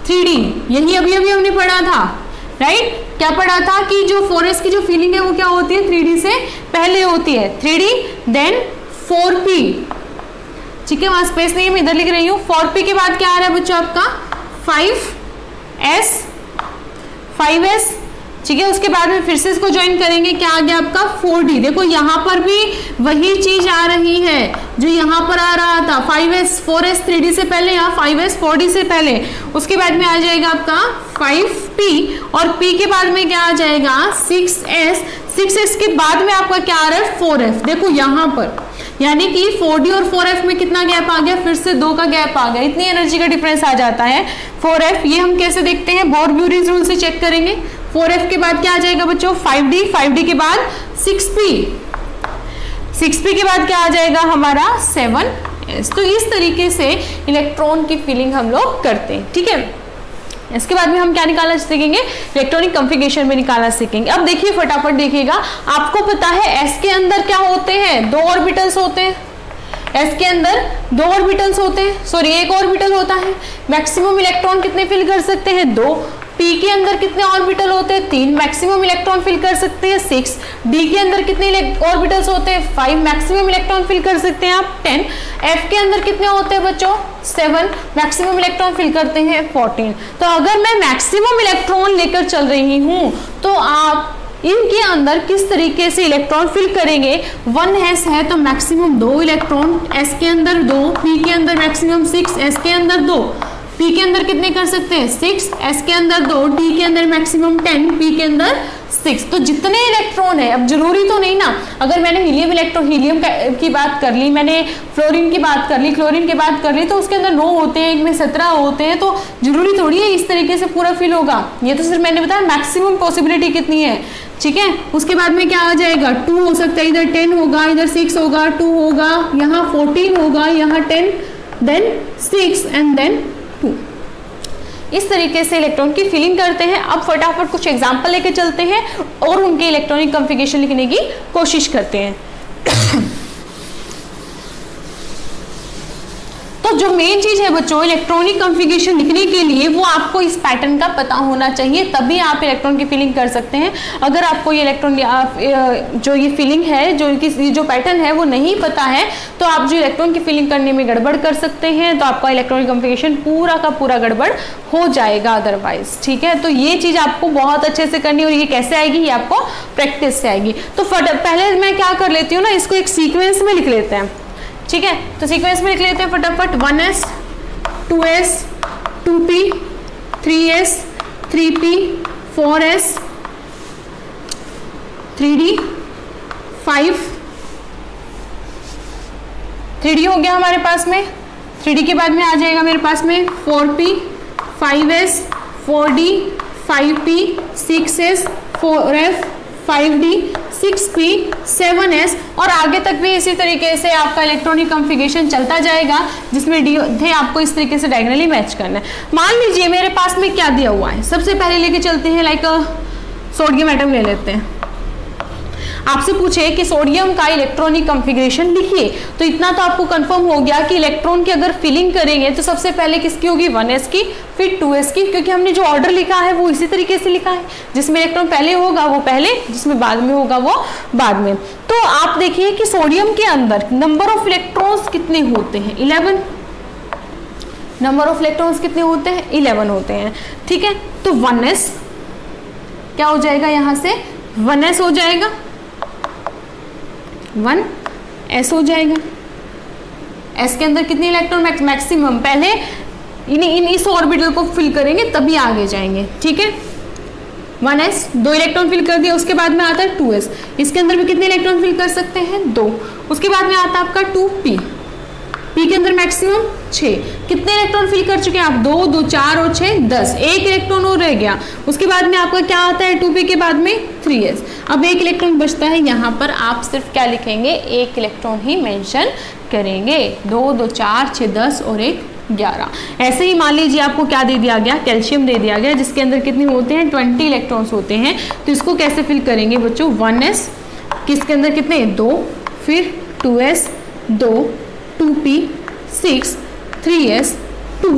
3d, यही अभी अभी हमने पढ़ा था, राइट। क्या पढ़ा था कि जो 4s की जो फीलिंग है वो क्या होती है 3d से पहले होती है, 3d देन 4p, ठीक है, वहां स्पेस नहीं है, मैं इधर लिख रही हूं। 4p के बाद क्या आ रहा है बच्चों आपका 5s, 5s, ठीक है, उसके बाद में फिर से इसको ज्वाइन करेंगे, क्या आ गया आपका 4d। देखो यहाँ पर भी वही चीज आ रही है जो यहाँ पर आ रहा था, 5s 4s 3d से पहले, यहाँ 5s 4d से पहले, उसके बाद में आ जाएगा आपका 5p, और p के बाद में क्या आ जाएगा 6s, 6s के बाद में आपका क्या आ रहा है 4f। देखो यहाँ पर यानी कि 4d और 4f में कितना गैप आ गया, फिर से 2 का गैप आ गया, इतनी एनर्जी का डिफरेंस आ जाता है 4f। ये हम कैसे देखते हैं, बोर-ब्यूरीज रूल से चेक करेंगे। 4f के बाद क्या आ जाएगा बच्चों 5d, 5d के बाद 6p, 6p के बाद क्या आ जाएगा हमारा 7s। तो इस तरीके से इलेक्ट्रॉन की फीलिंग हम लोग करते हैं, ठीक है। इसके बाद में हम क्या निकालना सीखेंगे, इलेक्ट्रॉनिक कॉन्फ़िगरेशन में निकालना सीखेंगे। अब देखिए फटाफट देखिएगा, आपको पता है s के अंदर क्या होते हैं, 2 ऑर्बिटल्स होते हैं, s के अंदर 2 ऑर्बिटल्स होते हैं, सॉरी 1 ऑर्बिटल होता है। मैक्सिमम इलेक्ट्रॉन कितने फिल कर सकते हैं 2। p के अंदर कितने ऑर्बिटल होते हैं 3, मैक्सिमम इलेक्ट्रॉन फिल कर सकते हैं 6। d के अंदर कितने ऑर्बिटल्स होते हैं 5, मैक्सिमम इलेक्ट्रॉन फिल कर सकते हैं आप 10। f के अंदर कितने होते हैं बच्चों 7, मैक्सिमम इलेक्ट्रॉन फिल करते हैं 14। तो अगर मैं मैक्सिमम इलेक्ट्रॉन लेकर चल रही हूं तो आप इनके अंदर किस तरीके से इलेक्ट्रॉन फिल करेंगे। 1s है तो मैक्सिमम 2 इलेक्ट्रॉन, s के अंदर 2, p के अंदर मैक्सिमम 6, s के अंदर 2, p के अंदर कितने कर सकते हैं 6, s के अंदर 2, d के अंदर मैक्सिमम 10, p के अंदर 6। तो जितने इलेक्ट्रॉन है, अब जरूरी तो नहीं ना, अगर मैंने हीलियम की बात कर ली, मैंने फ्लोरीन की बात कर ली, क्लोरीन की बात कर ली, तो उसके अंदर 9 होते हैं, एक में 17 होते हैं, तो जरूरी थोड़ी है इस तरीके से पूरा फिल होगा। ये तो सिर्फ मैंने बताया मैक्सिमम पॉसिबिलिटी कितनी है, ठीक है। उसके बाद में क्या आ जाएगा 2 हो सकता है, इधर 10 होगा, इधर 6 होगा, 2 होगा, यहाँ 14 होगा, यहाँ 10, देन 6 एंड देन 2। इस तरीके से इलेक्ट्रॉन की फीलिंग करते हैं। अब फटाफट कुछ एग्जांपल लेके चलते हैं और उनके इलेक्ट्रॉनिक कॉन्फ़िगरेशन लिखने की कोशिश करते हैं। तो जो मेन चीज है बच्चों इलेक्ट्रॉनिक कॉन्फ़िगरेशन लिखने के लिए, वो आपको इस पैटर्न का पता होना चाहिए, तभी आप इलेक्ट्रॉन की फीलिंग कर सकते हैं। अगर आपको ये इलेक्ट्रॉन जो ये फीलिंग है, जो पैटर्न है वो नहीं पता है, तो आप जो इलेक्ट्रॉन की फीलिंग करने में गड़बड़ कर सकते हैं, तो आपका इलेक्ट्रॉनिक कॉन्फ़िगरेशन पूरा का पूरा गड़बड़ हो जाएगा अदरवाइज, ठीक है। तो ये चीज आपको बहुत अच्छे से करनी है, और ये कैसे आएगी, ये आपको प्रैक्टिस से आएगी। तो पहले मैं क्या कर लेती हूँ ना, इसको एक सीक्वेंस में लिख लेते हैं, ठीक है। तो सीक्वेंस में लिख लेते हैं फटाफट, 1s 2s 2p 3s 3p 4s 3d 5, 3d हो गया हमारे पास में। 3d के बाद में आ जाएगा मेरे पास में 4p 5s 4d 5p 6s 4f 5d 6p 7s, और आगे तक भी इसी तरीके से आपका इलेक्ट्रॉनिक कॉन्फ़िगरेशन चलता जाएगा, जिसमें डी आपको इस तरीके से डायगोनली मैच करना है। मान लीजिए मेरे पास में क्या दिया हुआ है, सबसे पहले लेके चलते हैं लाइक सोडियम एटम ले लेते हैं। आपसे पूछे कि सोडियम का इलेक्ट्रॉनिक कॉन्फ़िगरेशन लिखिए, तो इतना तो आपको कंफर्म हो गया कि इलेक्ट्रॉन की अगर फिलिंग करेंगे तो सबसे पहले किसकी होगी 1s की, फिर 2s की, क्योंकि हमने जो ऑर्डर लिखा है वो इसी तरीके से लिखा है, जिसमें इलेक्ट्रॉन पहले होगा वो पहले, जिसमें बाद में होगा वो बाद में। तो आप देखिए कि सोडियम के अंदर नंबर ऑफ इलेक्ट्रॉन्स कितने होते हैं 11, नंबर ऑफ इलेक्ट्रॉन्स कितने होते हैं, 11 होते हैं, ठीक है। तो 1s क्या हो जाएगा, यहाँ से 1s हो जाएगा, 1s हो जाएगा। s के अंदर कितने इलेक्ट्रॉन मैक्सिमम, पहले इस ऑर्बिटल को फिल करेंगे तभी आगे जाएंगे, ठीक है। 1s 2 इलेक्ट्रॉन फिल कर दिया, उसके बाद में आता है 2s, इसके अंदर भी कितने इलेक्ट्रॉन फिल कर सकते हैं, 2। उसके बाद में आता है आपका 2p, p के अंदर मैक्सिमम 6, कितने इलेक्ट्रॉन फिल कर चुके हैं आप, 2 2 4 और 6 10, एक इलेक्ट्रॉन और रह गया। उसके बाद में आपका क्या आता है 2p के बाद में 3s, अब एक इलेक्ट्रॉन बचता है, यहाँ पर आप सिर्फ क्या लिखेंगे, एक इलेक्ट्रॉन ही मेंशन करेंगे, 2 2 4 6 10 और 1 11। ऐसे ही मान लीजिए आपको क्या दे दिया गया, कैल्शियम दे दिया गया, जिसके अंदर कितने होते हैं 20 इलेक्ट्रॉन्स होते हैं। तो इसको कैसे फिल करेंगे बच्चों, 1s किसके अंदर कितने 2, फिर 2s 2, 2p 6, 3s 2,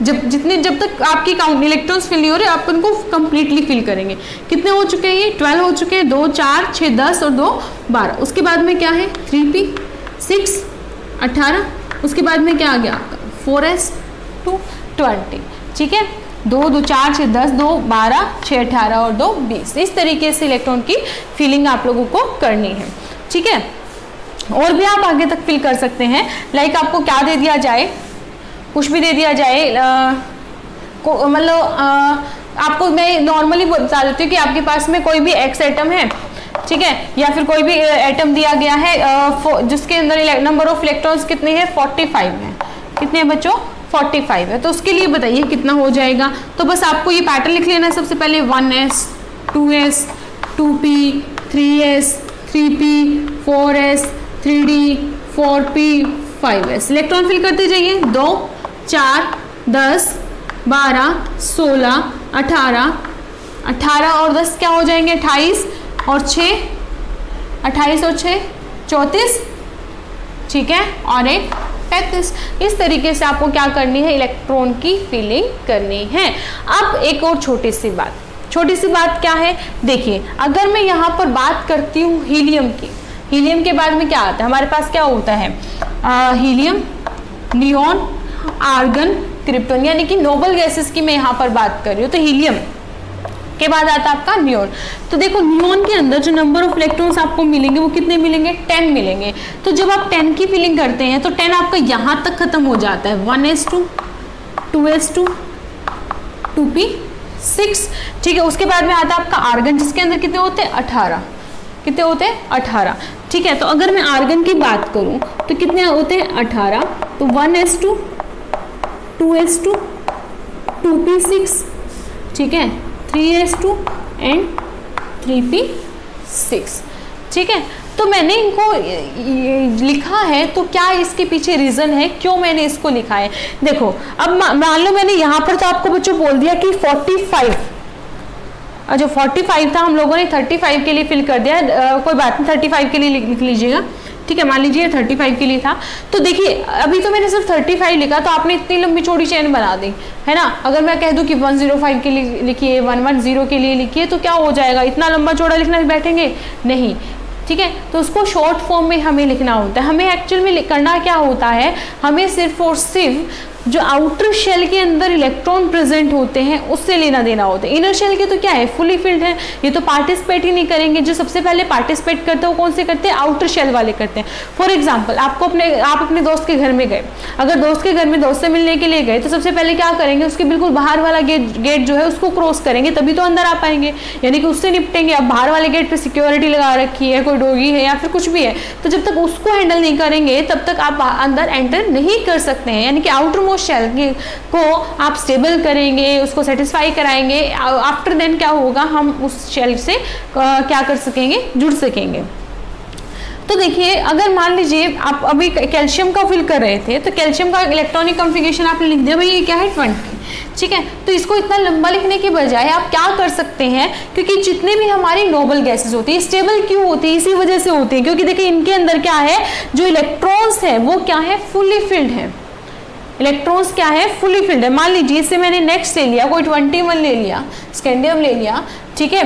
जब तक आपकी काउंट इलेक्ट्रॉन्स फिल नहीं हो रहे आप उनको कंप्लीटली फिल करेंगे। कितने हो चुके हैं ये 12 हो चुके हैं, 2 4 6 10 और 2 12। उसके बाद में क्या है 3p 6 18, उसके बाद में क्या आ गया आपका 4s 2 20, ठीक है। 2 2 4 6 10 2 12 6 18 और 2 20। इस तरीके से इलेक्ट्रॉन की फिलिंग आप लोगों को करनी है, ठीक है। और भी आप आगे तक फिल कर सकते हैं, लाइक आपको क्या दे दिया जाए, कुछ भी दे दिया जाए, मतलब आपको मैं नॉर्मली बता देती हूँ कि आपके पास में कोई भी एक्स एटम है, ठीक है, या फिर कोई भी एटम दिया गया है जिसके अंदर नंबर ऑफ इलेक्ट्रॉन्स कितने हैं 45 है, कितने हैं बच्चों 45 है। तो उसके लिए बताइए कितना हो जाएगा। तो बस आपको ये पैटर्न लिख लेना है सबसे पहले, 1s 2s 2p 3s 3p 4s 3d 4p 5s। Electron fill करते जाइए, 2 4 10 12 16 18 18 और 10 क्या हो जाएंगे 28 और 6 28 और 6 34, ठीक है, और 1 35। इस तरीके से आपको क्या करनी है, इलेक्ट्रॉन की फिलिंग करनी है। अब एक और छोटी सी बात क्या है, देखिए अगर मैं यहाँ पर बात करती हूँ हीलियम की, हीलियम के बाद में क्या आता है हमारे पास, क्या होता है हीलियम, नियॉन, आर्गन, क्रिप्टॉन, यानी कि नोबल गैसेस की मैं यहाँ पर बात कर रही हूँ। तो हीलियम के बाद आता है आपका नियॉन। तो देखो नियॉन के अंदर जो नंबर ऑफ इलेक्ट्रॉन्स आपको मिलेंगे वो कितने मिलेंगे 10 मिलेंगे। तो जब आप 10 की फिलिंग करते हैं तो 10 आपका यहाँ तक खत्म हो जाता है, 1s2 2s2 2p 6, ठीक है। उसके बाद में आता है आपका आर्गन, जिसके अंदर कितने होते हैं 18, कितने होते हैं 18, ठीक है। तो अगर मैं आर्गन की बात करूं तो कितने होते हैं 18, तो 1s2 2s2 2p6, ठीक है, 3s2 एंड 3p6, ठीक है। तो मैंने इनको लिखा है, तो क्या इसके पीछे रीजन है क्यों मैंने इसको लिखा है। देखो अब मान लो मैंने यहाँ पर तो आपको बच्चों बोल दिया कि 45, जो 45 था हम लोगों ने 35 के लिए फिल कर दिया, कोई बात नहीं 35 के लिए लिख लीजिएगा, ठीक है। मान लीजिए 35 के लिए था, तो देखिए अभी तो मैंने सिर्फ 35 लिखा, तो आपने इतनी लंबी चौड़ी चेन बना दी है ना। अगर मैं कह दूं कि 105 के लिए लिखिए, 110 के लिए लिखिए, तो क्या हो जाएगा, इतना लंबा चौड़ा लिखना बैठेंगे नहीं, ठीक है। तो उसको शॉर्ट फॉर्म में हमें लिखना होता है। हमें एक्चुअल में करना क्या होता है, हमें सिर्फ और सिर्फ जो आउटर शेल के अंदर इलेक्ट्रॉन प्रेजेंट होते हैं उससे लेना देना होता है। इनर शेल के तो क्या है फुली फिल्ड है, ये तो पार्टिसिपेट ही नहीं करेंगे। जो सबसे पहले पार्टिसिपेट करते हैं वो कौन से करते हैं, आउटर शेल वाले करते हैं। फॉर एग्जांपल आप अपने दोस्त के घर में गए, अगर दोस्त के घर में दोस्त से मिलने के लिए गए तो सबसे पहले क्या करेंगे, उसके बिल्कुल बाहर वाला गेट जो है उसको क्रॉस करेंगे, तभी तो अंदर आ पाएंगे, यानी कि उससे निपटेंगे। अब बाहर वाले गेट पे सिक्योरिटी लगा रखी है, कोई डोगी है या फिर कुछ भी है, तो जब तक उसको हैंडल नहीं करेंगे तब तक आप अंदर एंटर नहीं कर सकते हैं। यानी कि आउटर मोस्ट शेल को आप स्टेबल करेंगे, उसको सेटिस्फाई कराएंगे, आफ्टर देन क्या होगा, हम उस शेल से क्या कर सकेंगे, जुड़ सकेंगे। तो देखिए अगर मान लीजिए आप अभी कैल्शियम का फिल कर रहे थे, तो कैल्शियम का इलेक्ट्रॉनिक कॉन्फ़िगरेशन आपने लिख दिया, भाई ये क्या है 20, ठीक है। तो इसको इतना लंबा लिखने के बजाय आप क्या कर सकते हैं, क्योंकि जितने भी हमारी नोबल गैसेस होती है स्टेबल क्यों होती है, इसी वजह से होती है क्योंकि देखिए इनके अंदर क्या है, जो इलेक्ट्रॉन्स है वो क्या है, फुली फिल्ड है। इलेक्ट्रॉन्स क्या है, फुली फिल्ड है। मान लीजिए इससे मैंने नेक्स्ट ले लिया, कोई 21 ले लिया, स्कैंडियम ले लिया, ठीक है,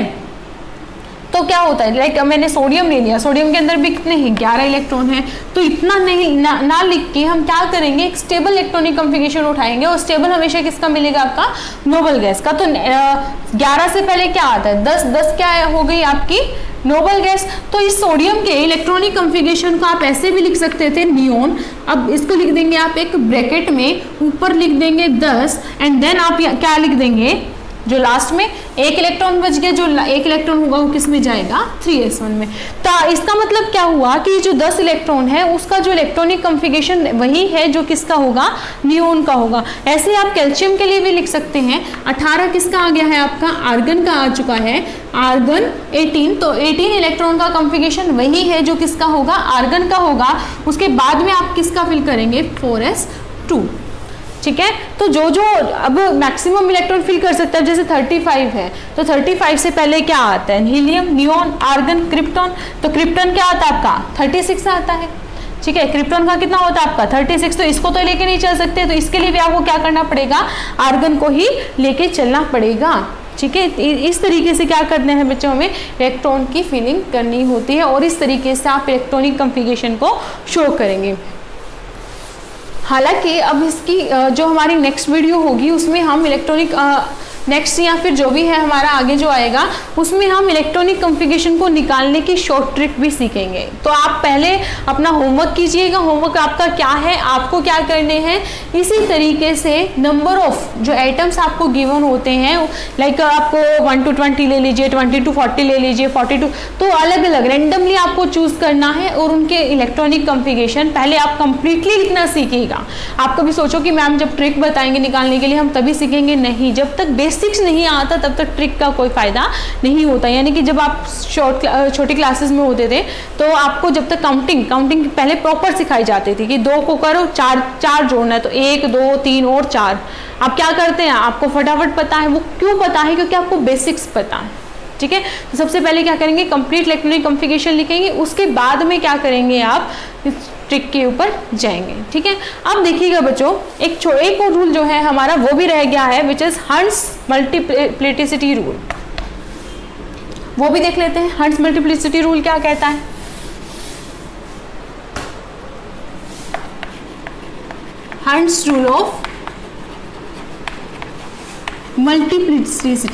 तो क्या होता है, लाइक मैंने सोडियम ले लिया, सोडियम के अंदर भी कितने हैं, 11 इलेक्ट्रॉन है, तो इतना नहीं ना लिख के हम क्या करेंगे, एक स्टेबल इलेक्ट्रॉनिक कॉन्फ़िगरेशन उठाएंगे, और स्टेबल हमेशा किसका मिलेगा, आपका नोबल गैस का। तो 11 से पहले क्या आता है, 10 क्या हो गई आपकी नोबल गैस। तो इस सोडियम के इलेक्ट्रॉनिक कॉन्फ़िगरेशन को आप ऐसे भी लिख सकते थे, नियोन। अब इसको लिख देंगे आप एक ब्रैकेट में, ऊपर लिख देंगे 10, एंड देन आप क्या लिख देंगे, जो लास्ट में एक इलेक्ट्रॉन बच गया, जो एक इलेक्ट्रॉन होगा वो किस में जाएगा, 3s1 में। तो इसका मतलब क्या हुआ कि जो 10 इलेक्ट्रॉन है उसका जो इलेक्ट्रॉनिक कॉन्फ़िगरेशन वही है जो किसका होगा, नियोन का होगा। ऐसे आप कैल्शियम के लिए भी लिख सकते हैं। 18 किसका आ गया है, आपका आर्गन का आ चुका है, आर्गन 18। तो 18 इलेक्ट्रॉन का कॉन्फ़िगरेशन वही है जो किसका होगा, आर्गन का होगा। उसके बाद में आप किसका फिल करेंगे, 4s2। ठीक है, तो जो अब मैक्सिमम इलेक्ट्रॉन फिल कर सकता है, जैसे 35 है, तो 35 से पहले क्या आता है, हीलियम, नियोन, आर्गन, क्रिप्टॉन। तो क्रिप्टॉन क्या आता है आपका, 36 आता है। ठीक है, क्रिप्टॉन का कितना होता है आपका, 36। तो इसको तो लेके नहीं चल सकते, तो इसके लिए भी आपको क्या करना पड़ेगा, आर्गन को ही लेके चलना पड़ेगा। ठीक है, इस तरीके से क्या करना है बच्चों, हमें इलेक्ट्रॉन की फिलिंग करनी होती है, और इस तरीके से आप इलेक्ट्रॉनिक कॉन्फ़िगरेशन को शो करेंगे। हालांकि अब इसकी जो हमारी नेक्स्ट वीडियो होगी उसमें हम इलेक्ट्रॉनिक नेक्स्ट या फिर जो भी है हमारा आगे जो आएगा उसमें हम इलेक्ट्रॉनिक कॉन्फ़िगरेशन को निकालने की शॉर्ट ट्रिक भी सीखेंगे। तो आप पहले अपना होमवर्क कीजिएगा। होमवर्क आपका क्या है, आपको क्या करने हैं, इसी तरीके से नंबर ऑफ जो एटम्स आपको गिवन होते हैं, लाइक आपको 1 to 20 ले लीजिए, 20 to 40 ले लीजिए, 42, तो अलग अलग रैंडमली आपको चूज करना है, और उनके इलेक्ट्रॉनिक कॉन्फ़िगरेशन पहले आप कंप्लीटली लिखना सीखिएगा। आप कभी सोचो कि मैम जब ट्रिक बताएंगे निकालने के लिए हम तभी सीखेंगे, नहीं, जब तक बेसिक्स नहीं आता तब तक ट्रिक का कोई फायदा नहीं होता। यानी कि जब आप छोटी क्लासेस में होते थे तो आपको जब तक काउंटिंग पहले प्रॉपर सिखाई जाती थी कि 2 को करो, 4 जोड़ना है, तो 1 2 3 और 4। आप क्या करते हैं, आपको फटाफट पता है। वो क्यों पता है, क्योंकि आपको बेसिक्स पता है। ठीक है, तो सबसे पहले क्या करेंगे, कंप्लीट इलेक्ट्रॉनिक कॉन्फ़िगरेशन लिखेंगे, उसके बाद में क्या करेंगे, आप इस ट्रिक के ऊपर जाएंगे। ठीक है, अब देखिएगा बच्चों, एक और रूल जो है हमारा वो भी रह गया है, which is hunts multiplicity rule. वो भी देख लेते हैं। हंट्स मल्टीप्लिसिटी रूल क्या कहता है, hunts rule of multiplicity,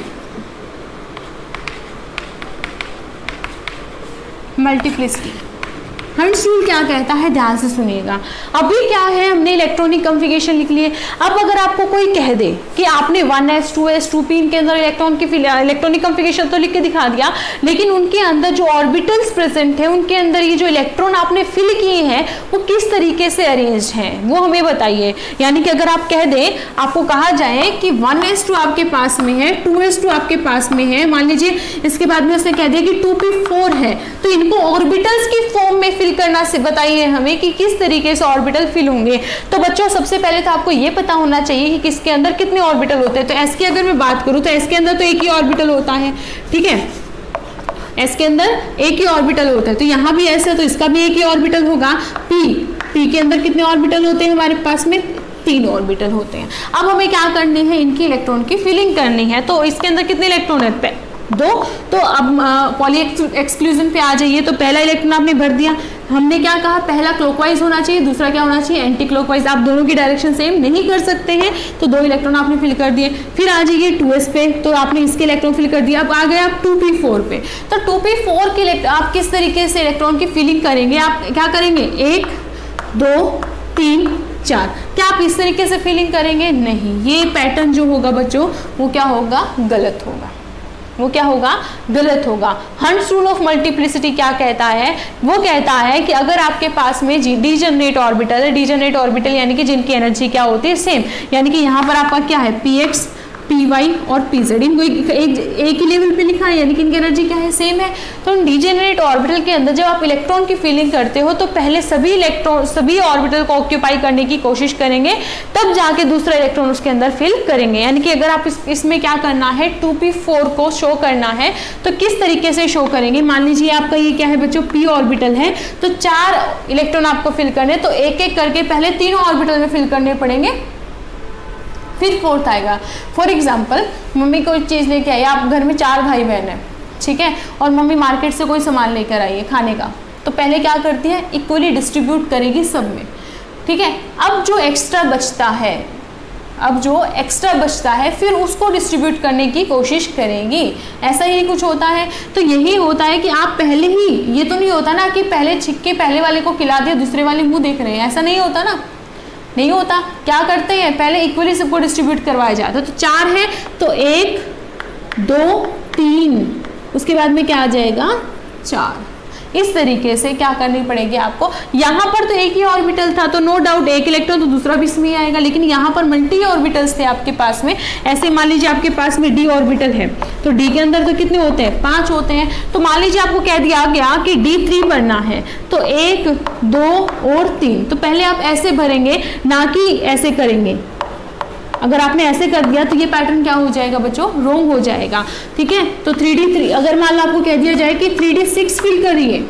hunts rule क्या कहता है, ध्यान से सुनिएगा। अभी क्या है, हमने इलेक्ट्रॉनिक कॉन्फ़िगरेशन लिख लिए। अब अगर आपको कोई कह दे कि आपने 1s 2s 2p के अंदर इलेक्ट्रॉनिक कॉन्फ़िगरेशन तो लिख के दिखा दिया, लेकिन उनके अंदर जो ऑर्बिटल्स प्रेजेंट है, उनके अंदर ये जो इलेक्ट्रॉन आपने फिल किए हैं वो किस तरीके से अरेंज हैं, वो हमें बताइए। यानी कि अगर आप कह दें, आपको कहा जाए कि 1s2 आपके पास में है, 2s2 आपके पास में है, मान लीजिए इसके बाद में उसने कह दिया कि 2p4 है, तो इनको ऑर्बिटल्स की फॉर्म में करना से बताइए हमें कि किस तरीके से ऑर्बिटल फिल होंगे। तो बच्चों सबसे पहले तो आपको ये पता होना चाहिए कि किसके अंदर कितने ऑर्बिटल होते हैं। तो एस की अगर मैं बात करूं तो एस के अंदर तो एक ही ऑर्बिटल होता है। ठीक है, एस के अंदर एक ही ऑर्बिटल होता है, तो यहां भी एस है तो इसका भी एक ही ऑर्बिटल होगा। पी के अंदर कितने ऑर्बिटल होते हैं, हमारे पास में 3 ऑर्बिटल होते हैं। अब हमें क्या करनी है, इनकी इलेक्ट्रॉन की फिलिंग करनी है। तो इसके अंदर कितने इलेक्ट्रॉन है, 2। तो अब पॉली एक्सक्लूजन पे आ जाइए। तो पहला इलेक्ट्रॉन आपने भर दिया, हमने क्या कहा, पहला क्लॉकवाइज होना चाहिए, दूसरा क्या होना चाहिए, एंटी क्लॉकवाइज। आप दोनों की डायरेक्शन सेम नहीं कर सकते हैं, तो 2 इलेक्ट्रॉन आपने फिल कर दिए। फिर आ जाइए 2s पे, तो आपने इसके इलेक्ट्रॉन फिल कर दिया। अब आ गए आप 2p4 पे। तो 2p4 के आप किस तरीके से इलेक्ट्रॉन की फिलिंग करेंगे, आप क्या करेंगे, 1 2 3 4। क्या आप इस तरीके से फिलिंग करेंगे, नहीं, ये पैटर्न जो होगा बच्चों वो क्या होगा, गलत होगा। वो क्या होगा, गलत होगा। हंट्स रूल ऑफ मल्टीप्लिसिटी क्या कहता है, वो कहता है कि अगर आपके पास में डीजनरेट ऑर्बिटल है, डीजनरेट ऑर्बिटल यानी कि जिनकी एनर्जी क्या होती है, सेम, यानी कि यहाँ पर आपका क्या है, px py और pz, इनको एक ही लेवल पे लिखा है, यानी कि इनकी एनर्जी क्या है, सेम है। तो डीजेनरेट ऑर्बिटल के अंदर जब आप इलेक्ट्रॉन की फिलिंग करते हो तो पहले सभी ऑर्बिटल को ऑक्यूपाई करने की कोशिश करेंगे, तब जाके दूसरा इलेक्ट्रॉन उसके अंदर फिल करेंगे। यानी कि अगर आप इसमें क्या करना है, 2p4 को शो करना है, तो किस तरीके से शो करेंगे। मान लीजिए आपका ये क्या है बच्चों, p ऑर्बिटल है, तो 4 इलेक्ट्रॉन आपको फिल करने, तो एक एक करके पहले 3 ऑर्बिटल में फिल करने पड़ेंगे, फिर 4th आएगा। फॉर एग्जाम्पल, मम्मी कोई चीज़ लेके आई, आप घर में 4 भाई बहन है, ठीक है, और मम्मी मार्केट से कोई सामान लेकर आई है खाने का, तो पहले क्या करती है, इक्वली डिस्ट्रीब्यूट करेगी सब में, ठीक है। अब जो एक्स्ट्रा बचता है फिर उसको डिस्ट्रीब्यूट करने की कोशिश करेंगी, ऐसा ही कुछ होता है। तो यही होता है कि आप पहले ही, ये तो नहीं होता ना कि पहले छिक्के पहले वाले को खिला दिया दूसरे वाले मुंह देख रहे हैं, ऐसा नहीं होता ना, नहीं होता। क्या करते हैं, पहले इक्वली सबको डिस्ट्रीब्यूट करवाया जाता है। तो 4 है तो 1 2 3, उसके बाद में क्या आ जाएगा 4। इस तरीके से क्या करनी पड़ेगी आपको। यहाँ पर तो एक ही ऑर्बिटल था तो नो डाउट एक इलेक्ट्रॉन तो दूसरा भी इसमें आएगा, लेकिन यहाँ पर मल्टी ऑर्बिटल्स थे आपके पास में। ऐसे मान लीजिए आपके पास में डी ऑर्बिटल है, तो डी के अंदर तो कितने होते हैं, 5 होते हैं। तो मान लीजिए आपको कह दिया गया कि D3 भरना है, तो 1 2 और 3, तो पहले आप ऐसे भरेंगे ना कि ऐसे करेंगे। अगर आपने ऐसे कर दिया तो ये पैटर्न क्या हो जाएगा बच्चों, रॉन्ग हो जाएगा, ठीक है। तो 3D3, अगर मान लो आपको कह दिया जाए कि 3D6 फिल करिए,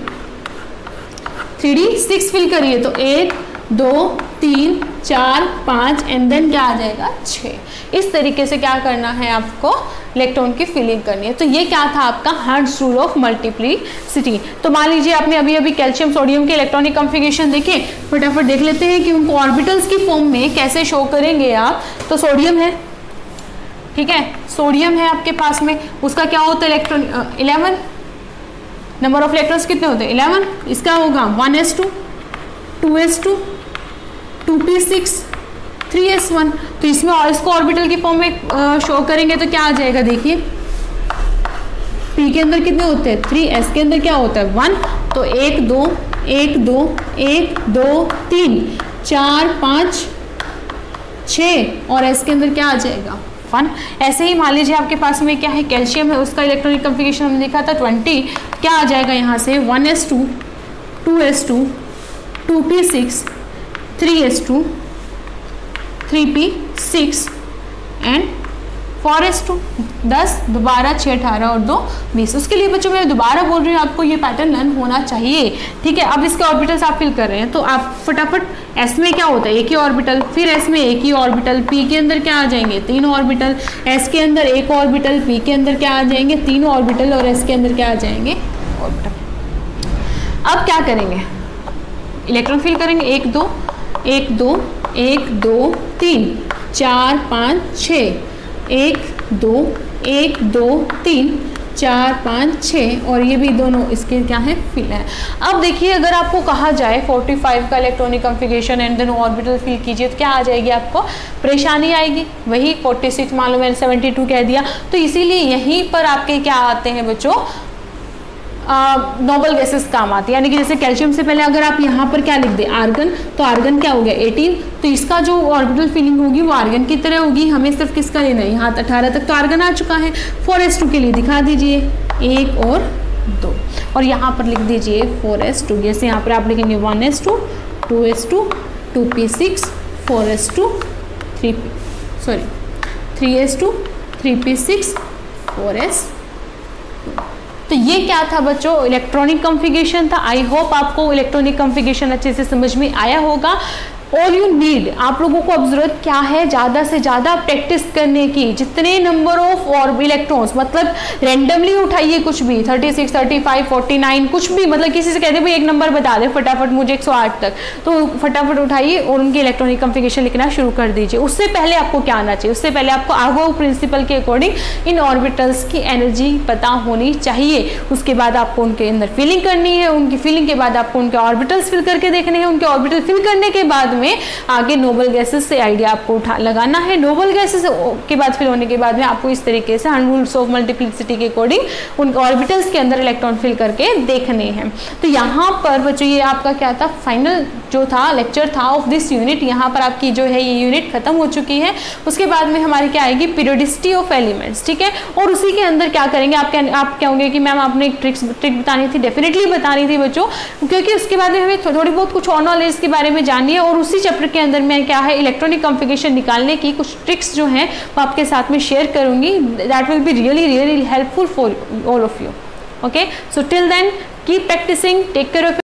3D6 फिल करिए, तो 1 2 3 4 5 एंड देन क्या आ जाएगा 6। इस तरीके से क्या करना है आपको, इलेक्ट्रॉन की फिलिंग करनी है। तो ये क्या था आपका हर्ट्ज रूल ऑफ मल्टीप्लिसिटी। तो मान लीजिए आपने अभी कैल्शियम सोडियम के इलेक्ट्रॉनिक कॉन्फ़िगरेशन देखे, फटाफट देख लेते हैं कि उनको ऑर्बिटल्स की फॉर्म में कैसे शो करेंगे आप। तो सोडियम है, ठीक है, सोडियम है आपके पास में, उसका क्या होता है इलेक्ट्रॉन 11, नंबर ऑफ इलेक्ट्रॉन्स कितने होते हैं 11। इसका होगा 1s2 2s2 2p6 3s1। तो इसमें और इसको ऑर्बिटल की फॉर्म में शो करेंगे तो क्या आ जाएगा, देखिए p के अंदर कितने होते हैं 3, s के अंदर क्या होता है 1, तो 1 2 1 2 1 2 3 4 5 6 और s के अंदर क्या आ जाएगा 1। ऐसे ही मान लीजिए आपके पास में क्या है, कैल्शियम है, उसका इलेक्ट्रॉनिक कॉन्फ़िगरेशन हमने देखा था 20, क्या आ जाएगा यहाँ से 1s2 2s2 2p6 3s2 3p6 and 4s2 10 12 6 18 और 2 20। उसके लिए बच्चों मैं दोबारा बोल रही हूँ, आपको ये पैटर्न लर्न होना चाहिए, ठीक है। अब इसके ऑर्बिटल्स आप फिल कर रहे हैं, तो आप फटाफट s में क्या होता है एक ही ऑर्बिटल, फिर s में एक ही ऑर्बिटल, p के अंदर क्या आ जाएंगे 3 ऑर्बिटल, s के अंदर एक ऑर्बिटल, p के अंदर क्या आ जाएंगे 3 ऑर्बिटल और s के अंदर क्या आ जाएंगे ऑर्बिटल। अब क्या करेंगे, इलेक्ट्रॉन फिल करेंगे 1 2 1 2 1 2 3 4 5 6 1 2 1 2 3 4 5 6 और ये भी दोनों इसके क्या है फिल है। अब देखिए अगर आपको कहा जाए 45 का electronic configuration and then orbital fill कीजिए तो क्या आ जाएगी, आपको परेशानी आएगी। वही 46 मान लो मैंने 72 कह दिया, तो इसीलिए यहीं पर आपके क्या आते हैं बच्चों, नोबल गैसेस काम आती है। यानी कि जैसे कैल्शियम से पहले अगर आप यहाँ पर क्या लिख दे आर्गन, तो आर्गन क्या हो गया 18, तो इसका जो ऑर्बिटल फिलिंग होगी वो आर्गन की तरह होगी। हमें सिर्फ किसका लेना है, यहाँ 18 तक तो आर्गन आ चुका है। 4s2 के लिए दिखा दीजिए 1 और 2 और यहाँ पर लिख दीजिए 4s2। जैसे यहाँ पर आप लिखेंगे 1s2 2s2 2p6 4s2 3s2 3p6 4s। तो ये क्या था बच्चों, इलेक्ट्रॉनिक कॉन्फ़िगरेशन था। आई होप आपको इलेक्ट्रॉनिक कॉन्फ़िगरेशन अच्छे से समझ में आया होगा। ऑल यू नीड, आप लोगों को अब जरूरत क्या है, ज़्यादा से ज़्यादा प्रैक्टिस करने की। जितने नंबर ऑफ और इलेक्ट्रॉन्स, मतलब रेंडमली उठाइए कुछ भी 36 35 49 कुछ भी, मतलब किसी से कहते भाई एक नंबर बता दे फटाफट मुझे 108 तक, तो फटाफट उठाइए और उनके इलेक्ट्रॉनिक कॉन्फ़िगरेशन लिखना शुरू कर दीजिए। उससे पहले आपको क्या आना चाहिए, उससे पहले आपको आगो प्रिंसिपल के अकॉर्डिंग इन ऑर्बिटल्स की एनर्जी पता होनी चाहिए। उसके बाद आपको उनके अंदर फिलिंग करनी है, उनकी फिलिंग के बाद आपको उनके ऑर्बिटल्स फिल करके देखने हैं। उनके ऑर्बिटल फिल करने के बाद में आगे नोबल गैसेस से आइडिया आपको लगाना है। नोबल गैसेस के बाद फिल होने के बाद में आपको इस तरीके से रूल्स ऑफ मल्टीप्लिसिटी के अकॉर्डिंग उनके ऑर्बिटल्स के अंदर इलेक्ट्रॉन फिल करके देखने हैं। तो यहाँ पर बच्चों ये आपका क्या था, फाइनल जो था लेक्चर था ऑफ दिस यूनिट। यहाँ पर आपकी जो है ये यूनिट खत्म हो चुकी है। उसके बाद में हमारी क्या आएगी, पीरियोडिसिटी ऑफ एलिमेंट्स, ठीक है। और उसी के अंदर क्या करेंगे, आप कहोगे कि मैम आपने एक ट्रिक बतानी थी, डेफिनेटली बतानी थी बच्चों, क्योंकि उसके बाद में हमें थोड़ी बहुत कुछ और नॉलेज के बारे में जाननी है। और उसी चैप्टर के अंदर मैं क्या है इलेक्ट्रॉनिक कॉन्फ़िगरेशन निकालने की कुछ ट्रिक्स जो हैं वो आपके साथ में शेयर करूंगी। That will be really helpful for all of you. Okay, so till then keep practicing, take care of